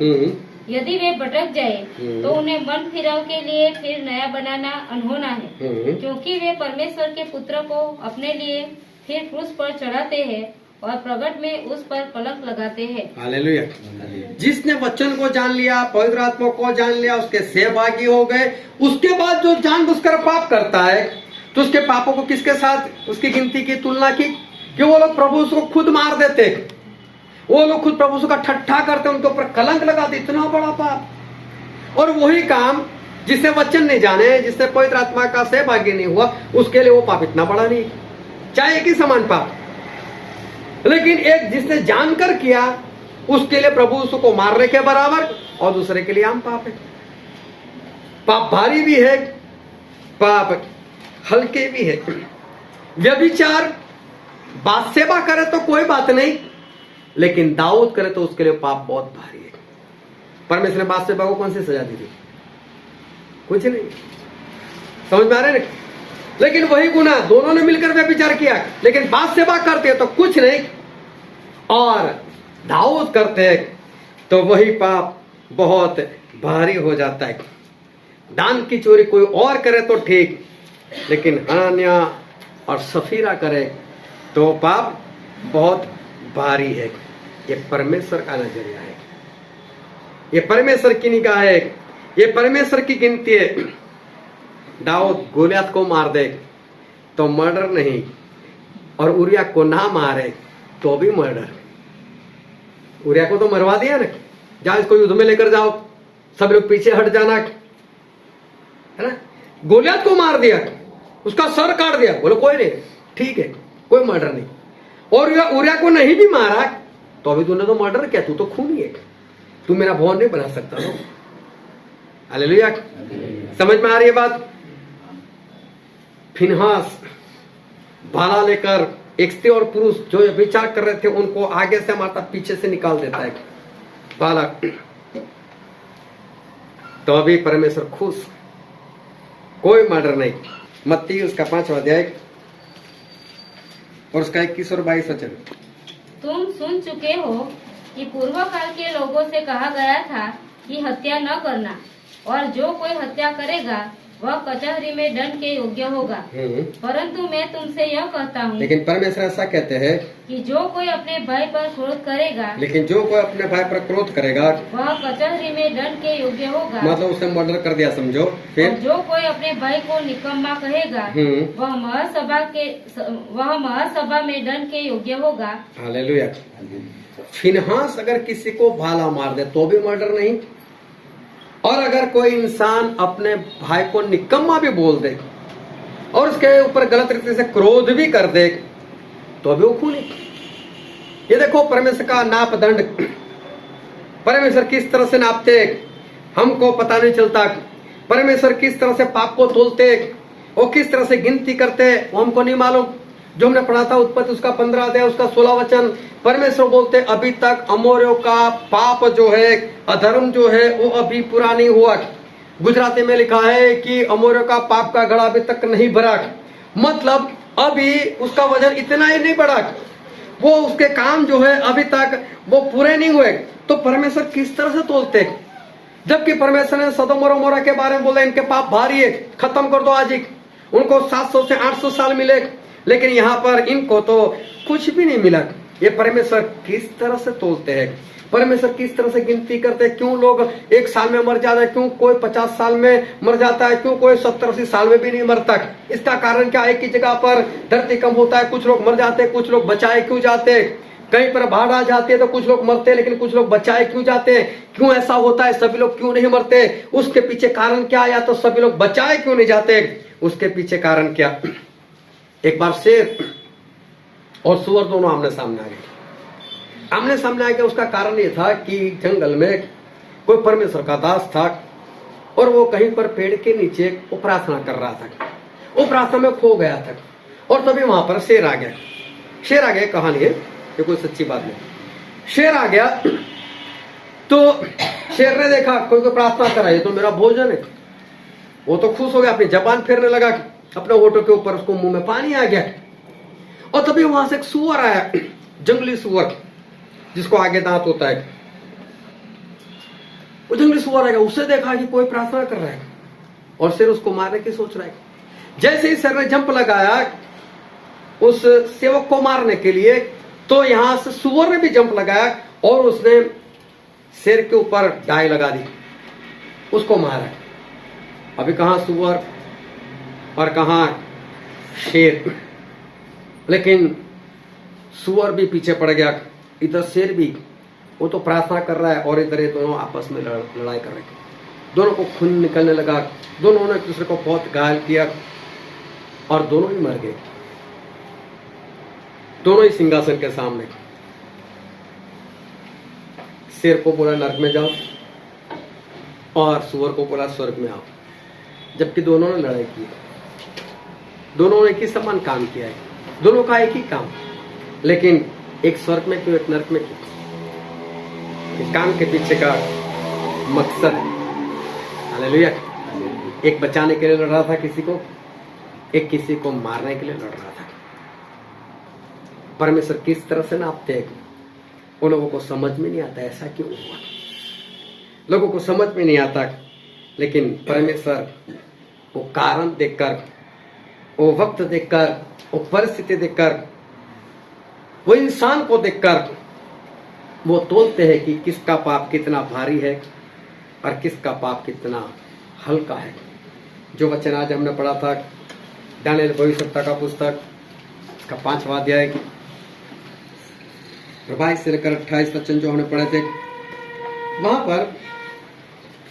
यदि वे भटक जाए तो उन्हें मन फिराव के लिए फिर नया बनाना अनहोना है, क्योंकि वे परमेश्वर के पुत्र को अपने लिए फिर क्रूस पर चढ़ाते हैं और प्रगट में उस पर कलंक लगाते हैं। हालेलुया। जिसने वचन को जान लिया, पवित्र आत्मा को जान लिया, उसके सहभागी हो गए, उसके बाद जो जानबूझकर पाप करता है तो उसके पापों को किसके साथ उसकी गिनती की, तुलना की कि वो लोग प्रभु को खुद मार देते, वो लोग खुद प्रभु का ठट्ठा करते, उनके ऊपर कलंक लगाते, इतना बड़ा पाप। और वही काम जिसने वचन नहीं जाने, जिसने पवित्र आत्मा का सहभागी नहीं हुआ, उसके लिए वो पाप इतना बड़ा नहीं, चाहे एक ही समान पाप। लेकिन एक जिसने जानकर किया उसके लिए प्रभु उसको मारने के बराबर, और दूसरे के लिए आम पाप है। पाप भारी भी है, पाप हल्के भी है। व्यभिचार बात सेवा करे तो कोई बात नहीं, लेकिन दाऊद करे तो उसके लिए पाप बहुत भारी है। परमेश्वर ने बात सेवा को कौन सी सजा दी थी? कुछ नहीं, समझ में आ रहे हैं? लेकिन वही गुनाह दोनों ने मिलकर व्यभिचार किया, लेकिन बात सेवा करते तो कुछ नहीं, और दाऊद करते तो वही पाप बहुत भारी हो जाता है। दान की चोरी कोई और करे तो ठीक, लेकिन हनान्या और सफीरा करे तो पाप बहुत भारी है। ये परमेश्वर का नजरिया है, ये परमेश्वर की निगाह है, ये परमेश्वर की गिनती है। दाऊद गोलियत को मार दे तो मर्डर नहीं, और उरिया को ना मारे तो भी मर्डर। उरिया को तो मरवा दिया ना, जाओ इसको युद्ध में लेकर जाओ, सब लोग पीछे हट जाना, है ना। गोलियत को मार दिया, उसका सर काट दिया, बोलो कोई नहीं, ठीक है, कोई मर्डर नहीं। और उरिया को नहीं भी मारा तो अभी तूने तो मर्डर किया, तू तो खूनी है, तू मेरा भवन नहीं बना सकता। तो हालेलुया, समझ में आ रही है बात? फिनहास भाला लेकर एक स्त्री और पुरुष जो विचार कर रहे थे उनको आगे से मारता, पीछे से निकाल देता है भाला। तो अभी परमेश्वर खुश, कोई मर्डर नहीं। मत्ती उसका 5वां अध्याय और उसका 21 और 22 वचन। तुम सुन चुके हो कि पूर्व काल के लोगों से कहा गया था कि हत्या न करना, और जो कोई हत्या करेगा वह कचहरी में दंड के योग्य होगा। परंतु मैं तुमसे यह कहता हूँ, लेकिन परमेश्वर ऐसा कहते हैं कि जो कोई अपने भाई पर क्रोध करेगा, लेकिन जो कोई अपने भाई पर क्रोध करेगा वह कचहरी में दंड के योग्य होगा। मतलब उसने मर्डर कर दिया समझो। फिर जो कोई अपने भाई को निकम्मा कहेगा वह महासभा में दंड के योग्य होगा। हालेलुया। फिनहास अगर किसी को भाला मार दे तो भी मर्डर नहीं, और अगर कोई इंसान अपने भाई को निकम्मा भी बोल दे और उसके ऊपर गलत रीति से क्रोध भी कर दे तो भी वो खूनी। ये देखो परमेश्वर का नाप दंड, परमेश्वर किस तरह से नापते हमको पता नहीं चलता। परमेश्वर किस तरह से पाप को तोलते, वो किस तरह से गिनती करते वो हमको नहीं मालूम। जो हमने पढ़ा था उत्पत्ति उसका 15 अध्याय उसका 16 वचन, परमेश्वर बोलते अभी तक अमोरियों का पाप जो है, अधर्म जो है वो अभी पूरा नहीं हुआ। गुजराती में लिखा है कि अमोरियों का पाप का घड़ा अभी तक नहीं भरा, मतलब अभी उसका वजन इतना ही नहीं बढ़ा, वो उसके काम जो है अभी तक वो पूरे नहीं हुए। तो परमेश्वर किस तरह से तोलते, जबकि परमेश्वर ने सदोम और अमोरा के बारे में बोला इनके पाप भारी है, खत्म कर दो आज ही, उनको 700 से 800 साल मिले, लेकिन यहाँ पर इनको तो कुछ भी नहीं मिला। ये परमेश्वर किस तरह से तोलते हैं, परमेश्वर किस तरह से गिनती करते हैं। क्यों लोग 1 साल में मर जाता है, क्यों कोई 50 साल में मर जाता है, क्यों कोई 70-80 साल में भी नहीं मरता। इसका कारण क्या है? एक ही जगह पर धरती कम होता है, कुछ लोग मर जाते हैं, कुछ लोग बचाए क्यों जाते हैं। कहीं पर बाढ़ आ जाती है तो कुछ लोग मरते हैं, लेकिन कुछ लोग बचाए क्यों जाते हैं। क्यों ऐसा होता है? सभी लोग क्यों नहीं मरते? उसके पीछे कारण क्या? या तो सभी लोग बचाए क्यों नहीं जाते, उसके पीछे कारण क्या? एक बार शेर और सुअर दोनों आमने सामने आ गए। आमने सामने आ गया, उसका कारण ये था कि जंगल में कोई परमेश्वर का दास था और वो कहीं पर पेड़ के नीचे वो प्रार्थना कर रहा था। वो प्रार्थना में खो गया था और तभी वहां पर शेर आ गया। शेर आ गया, कहानी है ये, कोई सच्ची बात नहीं। शेर आ गया तो शेर ने देखा कोई प्रार्थना करा, ये तो मेरा भोजन है। वो तो खुश हो गया, अपनी जबान फेरने लगा, अपने होठों के ऊपर उसको मुंह में पानी आ गया। और तभी वहां से एक सुअर आया, जंगली सुअर जिसको आगे दांत होता है। वो जंगली सुअर आएगा, उसे देखा कि कोई प्रार्थना कर रहा है और शेर उसको मारने की सोच रहा है। जैसे ही शेर ने जंप लगाया उस सेवक को मारने के लिए, तो यहां से सुअर ने भी जंप लगाया और उसने शेर के ऊपर डाई लगा दी, उसको मारा। अभी कहां सुअर और कहां शेर, लेकिन सुअर भी पीछे पड़ गया, इधर शेर भी, वो तो प्रार्थना कर रहा है और इधर ये दोनों आपस में लड़ाई कर रहे हैं। दोनों को खून निकलने लगा, दोनों ने एक दूसरे को बहुत घायल किया और दोनों ही मर गए, दोनों ही सिंहासन के सामने। शेर को बोला नरक में जाओ और सुअर को बोला स्वर्ग में आओ, जबकि दोनों ने लड़ाई की, दोनों ने एक ही समान काम किया है, दोनों का एक ही काम, लेकिन एक स्वर्ग में क्यों, एक नरक में क्यों? इस काम के पीछे का मकसद, हालेलुया, एक बचाने के लिए लड़ रहा था किसी को, एक किसी को मारने के लिए लड़ रहा था। परमेश्वर किस तरह से नापते हैं, उन लोगों को समझ में नहीं आता ऐसा क्यों हुआ, लोगों को समझ में नहीं आता। लेकिन परमेश्वर वो कारण देखकर, वो वक्त देखकर, वो परिस्थिति देखकर, वो इंसान को देखकर वो तोलते हैं कि किसका पाप कितना भारी है और किसका पाप कितना हल्का है। जो वचन आज हमने पढ़ा था दानियेल भविष्यवक्ता का पुस्तक, इसका 5वां अध्याय 22 से लेकर 28 वचन जो हमने पढ़े थे, वहां पर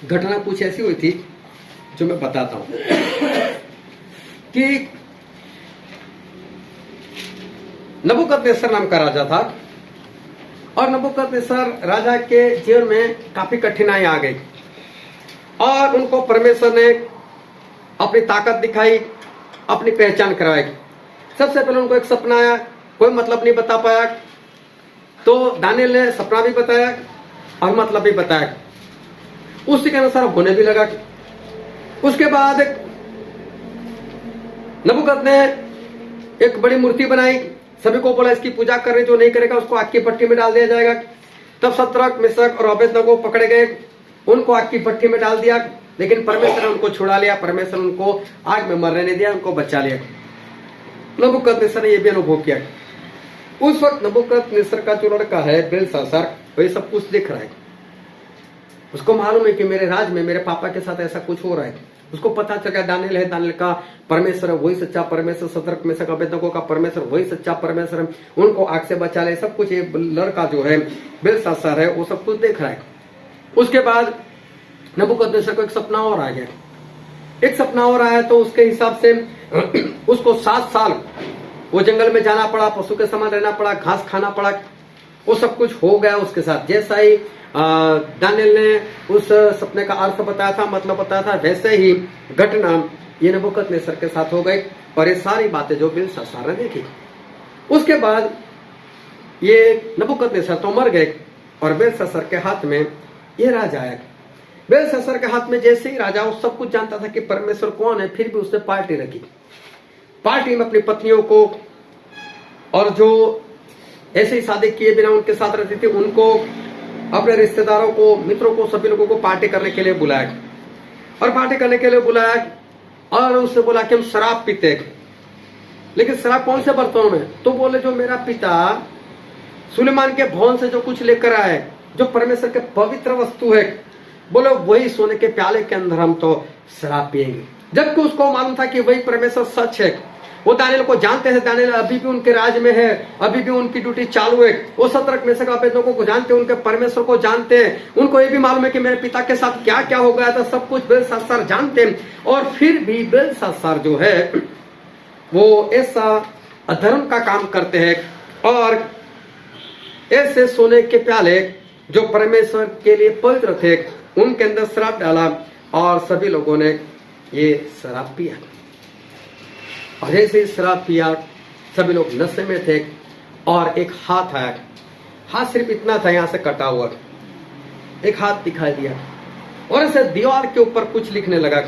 घटना कुछ ऐसी हुई थी जो मैं बताता हूं कि नबूकदनेस्सर नाम का राजा था और नबूकदनेस्सर राजा के जीवन में काफी कठिनाई आ गई और उनको परमेश्वर ने अपनी ताकत दिखाई, अपनी पहचान करवाई। सबसे पहले उनको एक सपना आया, कोई मतलब नहीं बता पाया, तो दानियेल ने सपना भी बताया और मतलब भी बताया, उसी के अनुसार होने भी लगा। उसके बाद नबूकद ने एक बड़ी मूर्ति बनाई, सभी को बोला इसकी पूजा करनी, जो नहीं करेगा उसको आग की भट्टी में डाल दिया जाएगा। तब शद्रक, मिशक और अबेदनगो पकड़े गए, उनको आग की भट्टी में डाल दिया, लेकिन परमेश्वर ने उनको छुड़ा लिया, परमेश्वर ने उनको आग में मरने नहीं दिया, उनको बचा लिया। नबूकदनेस्सर ने यह भी अनुभव किया। उस वक्त नबूकदनेस्सर का जो लड़का है बेलशास्सर, वही सब कुछ देख रहा है, उसको मालूम है कि मेरे राज में मेरे पापा के साथ ऐसा कुछ हो रहा है। उसको पता चल गया दानियेल है, दानियेल का परमेश्वर है वही सच्चा परमेश्वर, शद्रक, मिशक, अबेदनगो का परमेश्वर वही सच्चा परमेश्वर है, उनको आग से बचा ले। सब कुछ ये लड़का जो है बेलशास्सर है वो सब कुछ देख रहा है। उसके बाद नबूकदनेस्सर को एक सपना और आ गया, एक सपना और आया, तो उसके हिसाब से उसको 7 साल वो जंगल में जाना पड़ा, पशु के समान रहना पड़ा, घास खाना पड़ा, वो सब कुछ हो गया उसके साथ। जैसा ही दानियेल ने उस सपने का अर्थ बताया था, मतलब बताया था, वैसे ही घटना ये नबूकदनेस्सर के साथ हो गई और ये सारी बातें जो बेलशास्सर ने देखी। उसके बाद ये नबूकदनेस्सर तो मर गए और बेलशास्सर के हाथ में ये राजा आया। बेलशास्सर के हाथ में जैसे ही राजा, वो सब कुछ जानता था कि परमेश्वर कौन है, फिर भी उसने पार्टी रखी। पार्टी में अपनी पत्नियों को और जो ऐसे ही शादी किए बिना उनके साथ रहती थी उनको, अपने रिश्तेदारों को, मित्रों को, सभी लोगों को पार्टी करने के लिए बुलाया और पार्टी करने के लिए बुलाया और उससे बोला कि हम शराब पीते, लेकिन शराब कौन से बर्तनों में? तो बोले जो मेरा पिता सुलेमान के भवन से जो कुछ लेकर आए, जो परमेश्वर के पवित्र वस्तु है, बोले वही सोने के प्याले के अंदर हम तो शराब पिएंगे। जबकि उसको मालूम था कि वही परमेश्वर सच है। वो दानियेल को जानते हैं, दानियेल अभी भी उनके राज में है, अभी भी उनकी ड्यूटी चालू है। वो शद्रक, मिशक, अबेदनगो को जानते हैं, उनके परमेश्वर को जानते हैं। उनको ये भी मालूम है कि मेरे पिता के साथ क्या क्या हो गया था, सब कुछ बेलशास्सर जानते हैं। और फिर भी बेलशास्सर जो है वो ऐसा अधर्म का काम करते हैं और ऐसे सोने के प्याले जो परमेश्वर के लिए पवित्र थे उनके अंदर शराब डाला और सभी लोगों ने ये शराब पिया। और जैसे ही शराब पिया सभी लोग नशे में थे और एक हाथ आया। हाथ सिर्फ इतना था, यहां से कटा हुआ एक हाथ दिखाई दिया और ऐसे दीवार के ऊपर कुछ लिखने लगा।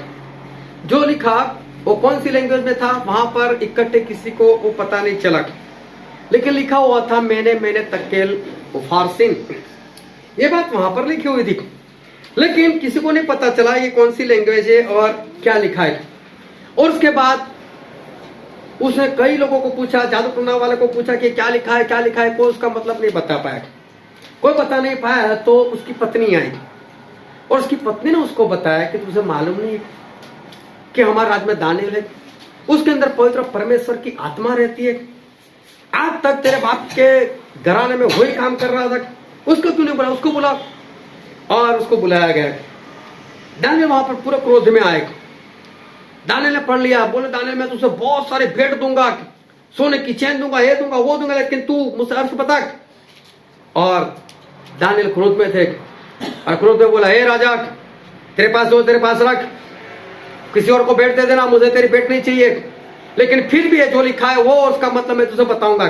जो लिखा वो कौन सी लैंग्वेज में था वहां पर इकट्ठे किसी को वो पता नहीं चला, लेकिन लिखा हुआ था मैंने तकेल उफारसिन। ये बात वहां पर लिखी हुई थी, लेकिन किसी को नहीं पता चला ये कौन सी लैंग्वेज है और क्या लिखा है। और उसके बाद उसने कई लोगों को पूछा, जादू टोना वाले को पूछा कि क्या लिखा है क्या लिखा है, कोई उसका मतलब नहीं बता पाया। कोई बता नहीं पाया तो उसकी पत्नी आई और उसकी पत्नी ने उसको बताया कि तुझे मालूम नहीं कि हमारे राज्य में दानिएल है, उसके अंदर पवित्र परमेश्वर की आत्मा रहती है। आज तक तेरे बाप के घराने में वही काम कर रहा था, उसको तूने बुला, उसको बुला। और उसको बुलाया गया। दानिएल वहां पर पूरा क्रोध में आए। दानिएल ने पढ़ लिया, बोले दानिएल मैं तुझे बहुत सारे भेंट दूंगा, सोने की चैन दूंगा, ये दूंगा वो दूंगा, लेकिन तू मुझसे अर्थ बता। और दानिएल क्रोध में थे और क्रोध में बोला, हे राजा तेरे पास जो तेरे पास रख, किसी और को भेंट दे देना, मुझे तेरी भेंट नहीं चाहिए। लेकिन फिर भी जो लिखा है वो उसका मतलब मैं तुझे बताऊंगा।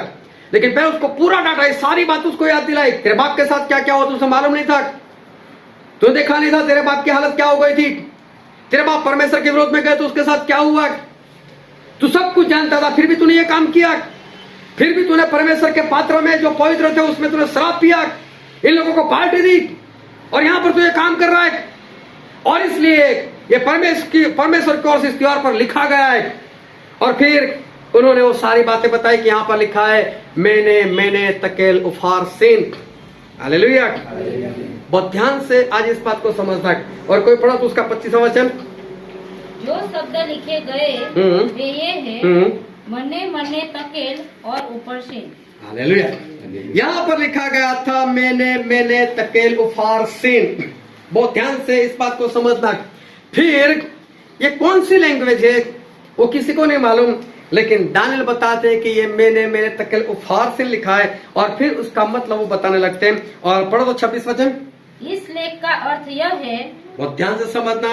लेकिन पहले उसको पूरा डाटा, सारी बात उसको याद दिलाई। तेरे बाप के साथ क्या क्या हुआ तुझे मालूम नहीं था, तू देखा नहीं था तेरे बाप की हालत क्या हो गई थी, तेरे बाप परमेश्वर के विरोध में गए तो उसके साथ क्या हुआ, तू सब कुछ जानता था, फिर भी तूने ये काम किया। फिर भी तूने परमेश्वर के पात्र में जो पवित्र थे उसमें तूने शराब पिया, इन लोगों को पार्टी दी और यहां पर तू ये काम कर रहा है। और इसलिए ये परमेश्वर की ओर से इस त्योहार पर लिखा गया है। और फिर उन्होंने वो सारी बातें बताई कि यहां पर लिखा है मैंने तकेल उफारसिन। हालेलुया। बहुत ध्यान से आज इस बात को समझना। और कोई पढ़ा तो उसका 25वां वचन। जो शब्द लिखे गए वे ये हैं, मने तकेल और उफारसिन। हालेलुया। यहाँ पर लिखा गया था मैंने तकेल उफारसिन। बहुत ध्यान से इस बात को समझना। फिर ये कौन सी लैंग्वेज है वो किसी को नहीं मालूम, लेकिन दानिएल बताते हैं कि ये मैंने तकेल उफारसिन लिखा है। और फिर उसका मतलब वो बताने लगते हैं। और पढ़ो तो 26 वचन। इस लेख का अर्थ यह है, बहुत ध्यान से समझना,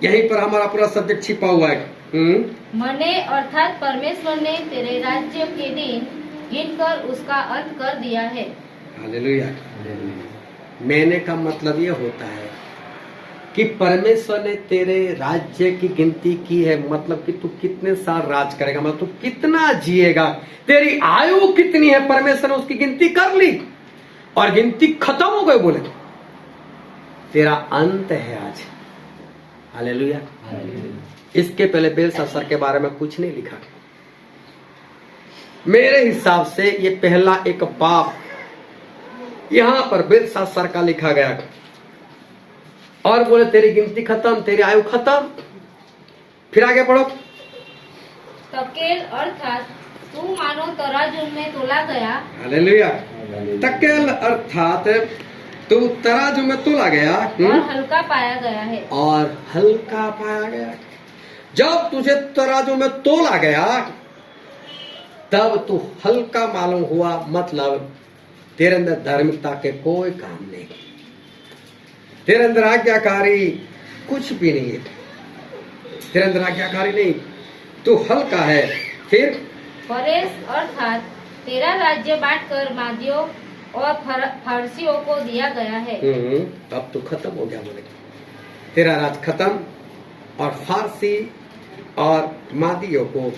यहीं पर हमारा पूरा सब्जेक्ट छिपा हुआ है। मने अर्थात परमेश्वर ने तेरे राज्य के दिन गिनकर उसका अंत कर दिया है। हालेलुया। मैंने का मतलब ये होता है कि परमेश्वर ने तेरे राज्य की गिनती की है, मतलब कि तू कितने साल राज करेगा, मतलब तू कितना जिएगा, तेरी आयु कितनी है, परमेश्वर ने उसकी गिनती कर ली और गिनती खत्म हो गई। बोले तेरा अंत है आज। हालेलुया। इसके पहले बेलशास्सर के बारे में कुछ नहीं लिखा। मेरे हिसाब से ये पहला एक पाप यहां पर बेलशास्सर का लिखा गया। और बोले तेरी गिनती खत्म, तेरी आयु खत्म। फिर आगे पढ़ो। तकेल अर्थात तू मानो तराजू में तोला गया। हालेलुया। तकेल अर्थात तू तराजू में तोला गया और हल्का पाया गया है। और हल्का पाया गया। जब तुझे तराजू में तोला गया तब तू हल्का मालूम हुआ, मतलब तेरे अंदर धार्मिकता के कोई काम नहीं, तेरे अंदर आज्ञाकारी कुछ भी नहीं है, तेरे अंदर आज्ञाकारी नहीं, तू हल्का है। फिर परेश अर्थात तेरा राज्य बांटकर मादियों और फारसियों को दिया गया है। अब तो खत्म हो गया। बोले तेरा राज खत्म और फारसी और मादियों को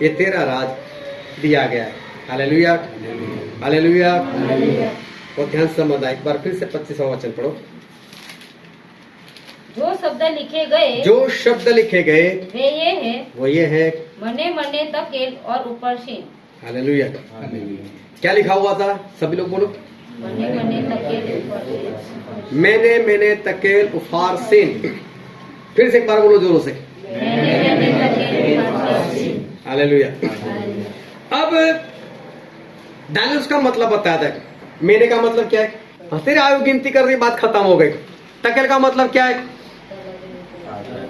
ये तेरा राज दिया गया है। हालेलुया। हालेलुया। और ध्यान से समझना। एक बार फिर से 25वां वचन पढ़ो। जो शब्द लिखे गए वे ये है, वो ये है मने तकेल और उफारसिन। हालेलुया। क्या लिखा हुआ था? सभी लोग बोलो। मने तकेल उफारसिन। मैंने तकेल उफारसिन। फिर से एक बार बोलो जोरों से। मैंने तकेल उफारसिन। हालेलुया। अब दानिएल उसका मतलब बताया था। मैंने का मतलब क्या है? तेरी आयु गिनती कर दी, बात खत्म हो गई। तकेल का मतलब क्या है?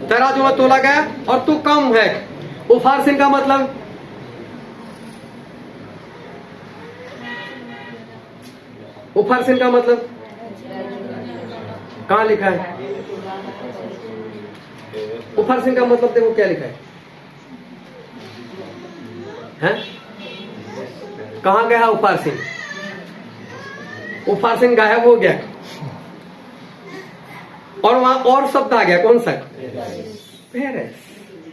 तराजू में तोला गया और तू कम है। उफारसिन का मतलब उफारसिन का मतलब कहाँ लिखा है? उफारसिन का मतलब देखो क्या लिखा है? हैं? कहाँ गया उफारसिन? उफारसिन गायब हो गया और वहां और शब्द आ गया, कौन सा? पेरेस।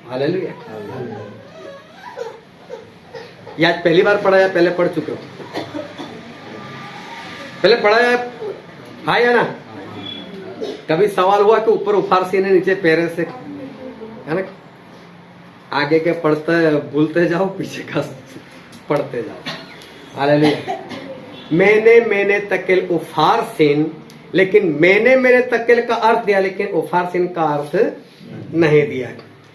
हालेलुया। ये आज पहली बार पढ़ा या पहले पढ़ चुके हो? पहले पढ़ा है? हाँ या ना? कभी सवाल हुआ कि ऊपर उफारसिन है, नीचे पेरेस है ना? आगे के पढ़ते भूलते जाओ, पीछे का पढ़ते जाओ। हालेलुया। मैंने तकेल उफारसिन, लेकिन मैंने तकेल का अर्थ दिया, लेकिन उफारसिन का अर्थ नहीं दिया।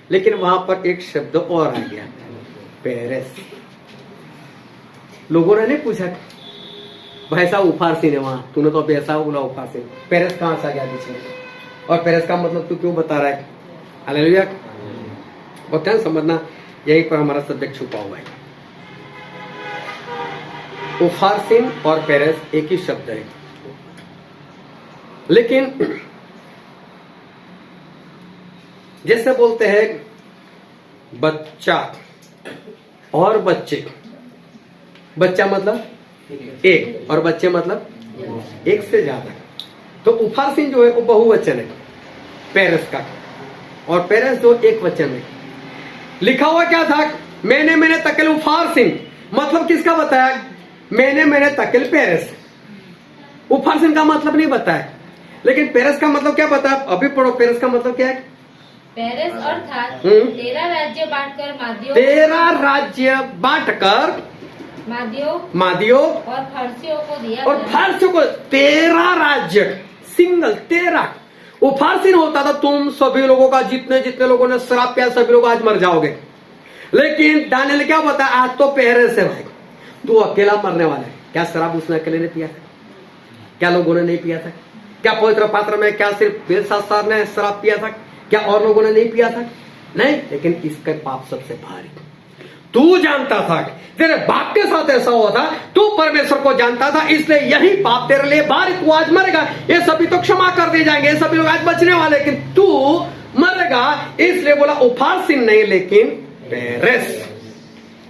लेकिन वहां पर एक शब्द और आ गया, पेरेस। लोगों ने नहीं पूछा भैसा उफारसिन है वहां, तूने तो अभी ऐसा बोला उफारसिन, पेरेस कहां से आ गया बीच में? और पेरेस का मतलब तू क्यों बता रहा है? हालेलुया। और क्या समझना, यहीं पर हमारा सब्जेक्ट छुपा हुआ है। उफारसिन और पेरेस एक ही शब्द है, लेकिन जैसे बोलते हैं बच्चा और बच्चे, बच्चा मतलब एक और बच्चे मतलब एक से ज्यादा। तो उफारसिन जो है वो बहुवचन है पेरेस का, और पेरेस जो एक वचन है। लिखा हुआ क्या था? मैंने तकेल उफारसिन, मतलब किसका बताया? मैंने तकेल पेरेस। उफारसिन का मतलब नहीं बताया, लेकिन पेरेस का मतलब क्या बताया? अभी पढ़ो। पेरेस का मतलब क्या है? पेरेस अर्थात तेरा राज्य बांटकर मादियों, तेरा राज्य बांटकर मादियों और फारसियों को दिया, और फारसियों को। तेरा राज्य, सिंगल तेरा। उफारसिन होता था तुम सभी लोगों का, जितने जितने लोगों ने शराब पिया सभी लोग आज मर जाओगे। लेकिन दानियेल क्या बताया? आज तो पेरेस है भाई, तू अकेला मरने वाला है। क्या शराब उसने अकेले ने पिया था? क्या लोगों ने नहीं पिया था? क्या पवित्र पात्र में क्या सिर्फ बेलशास्सार ने शराब पिया था? क्या और लोगों ने नहीं पिया था? नहीं, लेकिन इसका पाप सबसे भारी। तू जानता था, तेरे बाप के साथ ऐसा हुआ था, तू परमेश्वर को जानता था, इसलिए यही पाप तेरे लिए भारी। तू आज मरेगा, ये सभी तो क्षमा कर दिए जाएंगे, ये सभी लोग आज बचने वाले, लेकिन तू मरेगा। इसलिए बोला उफारसिन नहीं, लेकिन पेरेस।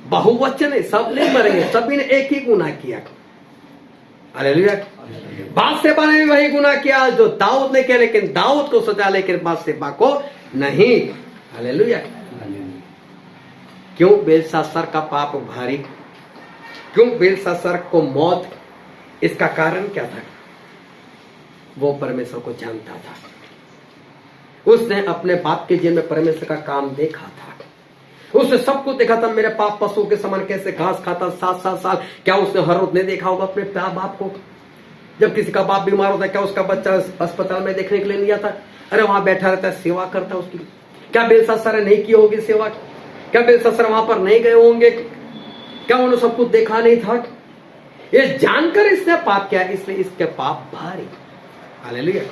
बहुवचन है, सब नहीं मरेंगे, सभी ने एक ही गुनाह किया। हालेलुया। बातशेबा ने भी वही गुनाह किया जो दाऊद ने किया, लेकिन दाऊद को सजा, लेकिन बातशेबा को नहीं। हालेलुया। क्यों? बेलशास्सर का पाप भारी। क्यों बेलशास्सर को मौत? इसका कारण क्या था? वो परमेश्वर को जानता था। उसने अपने बाप के जीवन में परमेश्वर का काम देखा था। उसने सब कुछ देखा था। मेरे पाप पशु के समान कैसे घास खाता 7-7 साल। क्या उसने हर रोज नहीं देखा होगा अपने बाप को? जब किसी का बाप बीमार होता है, क्या उसका बच्चा अस्पताल में देखने के लिए नहीं आता? अरे वहां बैठा रहता है, सेवा करता है उसकी। क्या बेलशास्सर ने नहीं की होगी सेवा? क्या बेलशास्सर वहां पर नहीं गए होंगे? क्या उन्होंने सब कुछ देखा नहीं था? ये जानकर इसने पाप किया, इसलिए इसके पाप भारी। हालेलुया।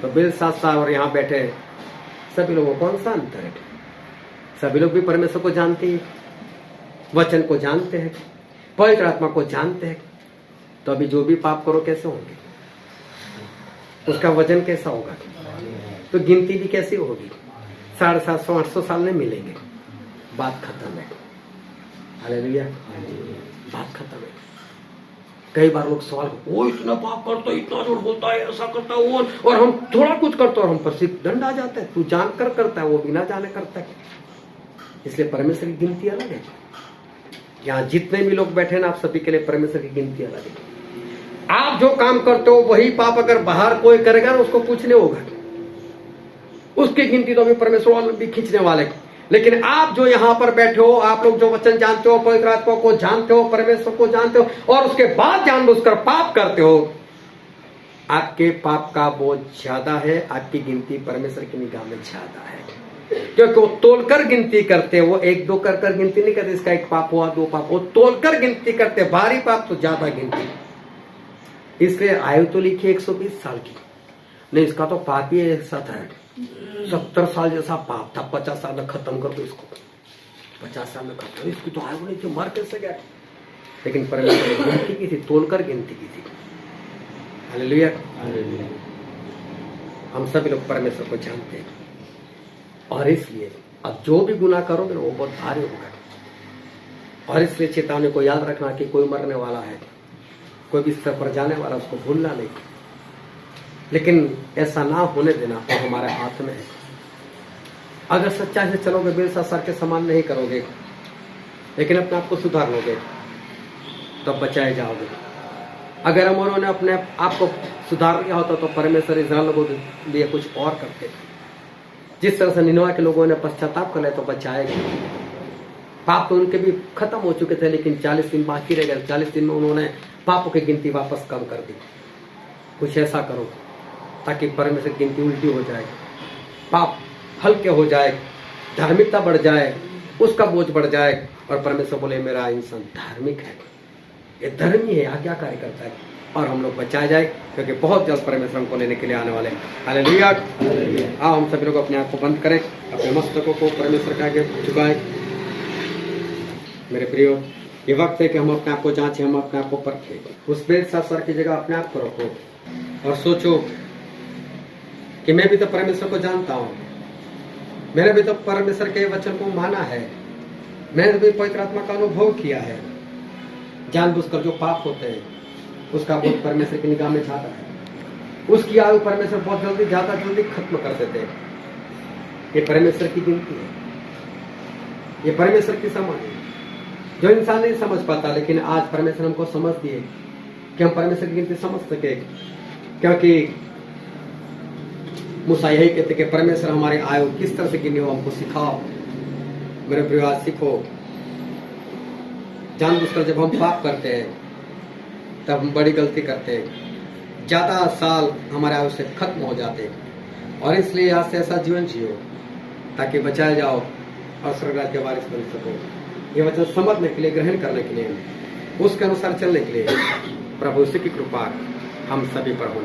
तो बेलशास्सर और यहां बैठे सभी लोगों को कौन सा अंतर है? सभी लोग भी परमेश्वर को जानते हैं, वचन को जानते हैं, पवित्र आत्मा को जानते हैं। तो अभी जो भी पाप करो कैसे होंगे? उसका वजन कैसा होगा? तो गिनती भी कैसी होगी? 750-800 साल में मिलेंगे। बात खत्म है। हालेलुया। बात खत्म है। कई बार लोग सवाल, वो इतना पाप करता है, इतना झूठ बोलता है, ऐसा करता है वो, और हम थोड़ा कुछ करते और हम पर सिर्फ दंड आ जाता है। तू जानकर करता है, वो बिना जाने करता है। इसलिए परमेश्वर की गिनती अलग है। यहाँ जितने भी लोग बैठे ना, आप सभी के लिए परमेश्वर की गिनती अलग है। आप जो काम करते हो वही पाप अगर बाहर कोई करेगा ना, उसको पूछने होगा, उसकी गिनती तो अभी परमेश्वर भी खींचने वाले। लेकिन आप जो यहाँ पर बैठे हो, आप लोग जो वचन जानते हो, पवित्र आत्मा को जानते हो, परमेश्वर को जानते हो, और उसके बाद जानबूझकर पाप करते हो, आपके पाप का बोझ ज्यादा है। आपकी गिनती परमेश्वर की निगाह में ज्यादा है, क्योंकि वो तोलकर गिनती करते। वो 1-2 कर गिनती नहीं करते, इसका 1 पाप हुआ 2 पाप। वो तोलकर गिनती करते, भारी पाप तो ज्यादा गिनती। इसलिए आयु तो लिखी 120 साल की, नहीं इसका तो पाप ही ऐसा था, 70 साल जैसा पाप था। 50 साल में खत्म कर दो इसको, 50 साल में खत्म। इसकी तो आयु नहीं थी, मर कैसे गया? लेकिन परमेश्वर ने गिनती की थी, तोलकर गिनती की थी। हालेलुया। हम सभी लोग परमेश्वर को जानते हैं और इसलिए अब जो भी गुनाह करोगे ना वो बहुत भारी होगा। और इसलिए चेतावनी को याद रखना कि कोई मरने वाला है, कोई बिस्तर पर जाने वाला, उसको भूलना नहीं। लेकिन ऐसा ना होने देना वो हमारे हाथ में है। अगर सच्चाई से चलोगे, बेलशास्सर के समान नहीं करोगे, लेकिन अपने आप को सुधार लोगे, तब बचाए जाओगे। अगर हम उन्होंने अपने आप को सुधार लिया होता तो परमेश्वर इस्राएल लोगों के लिए कुछ और करते। जिस तरह से निनवा के लोगों ने पश्चाताप कर लिया तो बचाए गए। पाप तो उनके भी खत्म हो चुके थे, लेकिन 40 दिन बाकी रह गए। 40 दिन में उन्होंने पापों की गिनती वापस कम कर दी। कुछ ऐसा करो ताकि परमेश्वर की गिनती उल्टी हो जाए, पाप हल्के हो जाए, धार्मिकता बढ़ जाए, उसका बोझ बढ़ जाए और परमेश्वर बोले मेरा इंसान धार्मिक है, ये धर्मी है, आज्ञाकारी करता है, और हम लोग बचाए जाए, क्योंकि बहुत जल्द परमेश्वर हमको लेने के लिए आने वाले हैं। हालेलुया। आओ हम सभी लोग अपने आप को बंद करें, अपने मस्तकों को परमेश्वर के आगे झुकाएं। मेरे प्रियो, ये वक्त है कि हम अपने आप को जांचें, हम अपने आप को परखें। उस बेलशास्सर की जगह अपने आप को रखो और सोचो कि मैं भी तो परमेश्वर को जानता हूँ, मैंने भी तो परमेश्वर के वचन को माना है, मैंने भी पवित्र आत्मा का अनुभव किया है। जानबूझकर जो पाप होते हैं उसका बोझ परमेश्वर की निगाह में जाता है। उसकी आयु परमेश्वर बहुत जल्दी ज्यादा जल्दी खत्म कर देते हैं। ये परमेश्वर की गिनती है, ये परमेश्वर की समझ है जो इंसान नहीं समझ पाता। लेकिन आज परमेश्वर हमको समझ दिए कि हम परमेश्वर की गिनती समझ सके, क्योंकि मूसा यही कहते कि परमेश्वर हमारी आयु किस तरह से गिनी हो हमको सिखाओ। मेरे प्रिय, आज सीखो। जानबूझकर जब हम पाप करते हैं तब हम बड़ी गलती करते हैं, ज्यादा साल हमारे आयु से खत्म हो जाते हैं। और इसलिए आज से ऐसा जीवन जियो ताकि बचाए जाओ और स्वर्गराज के वारिस बन सको। ये वचन समझने के लिए, ग्रहण करने के लिए, उसके अनुसार चलने के लिए प्रभु की कृपा हम सभी पर होने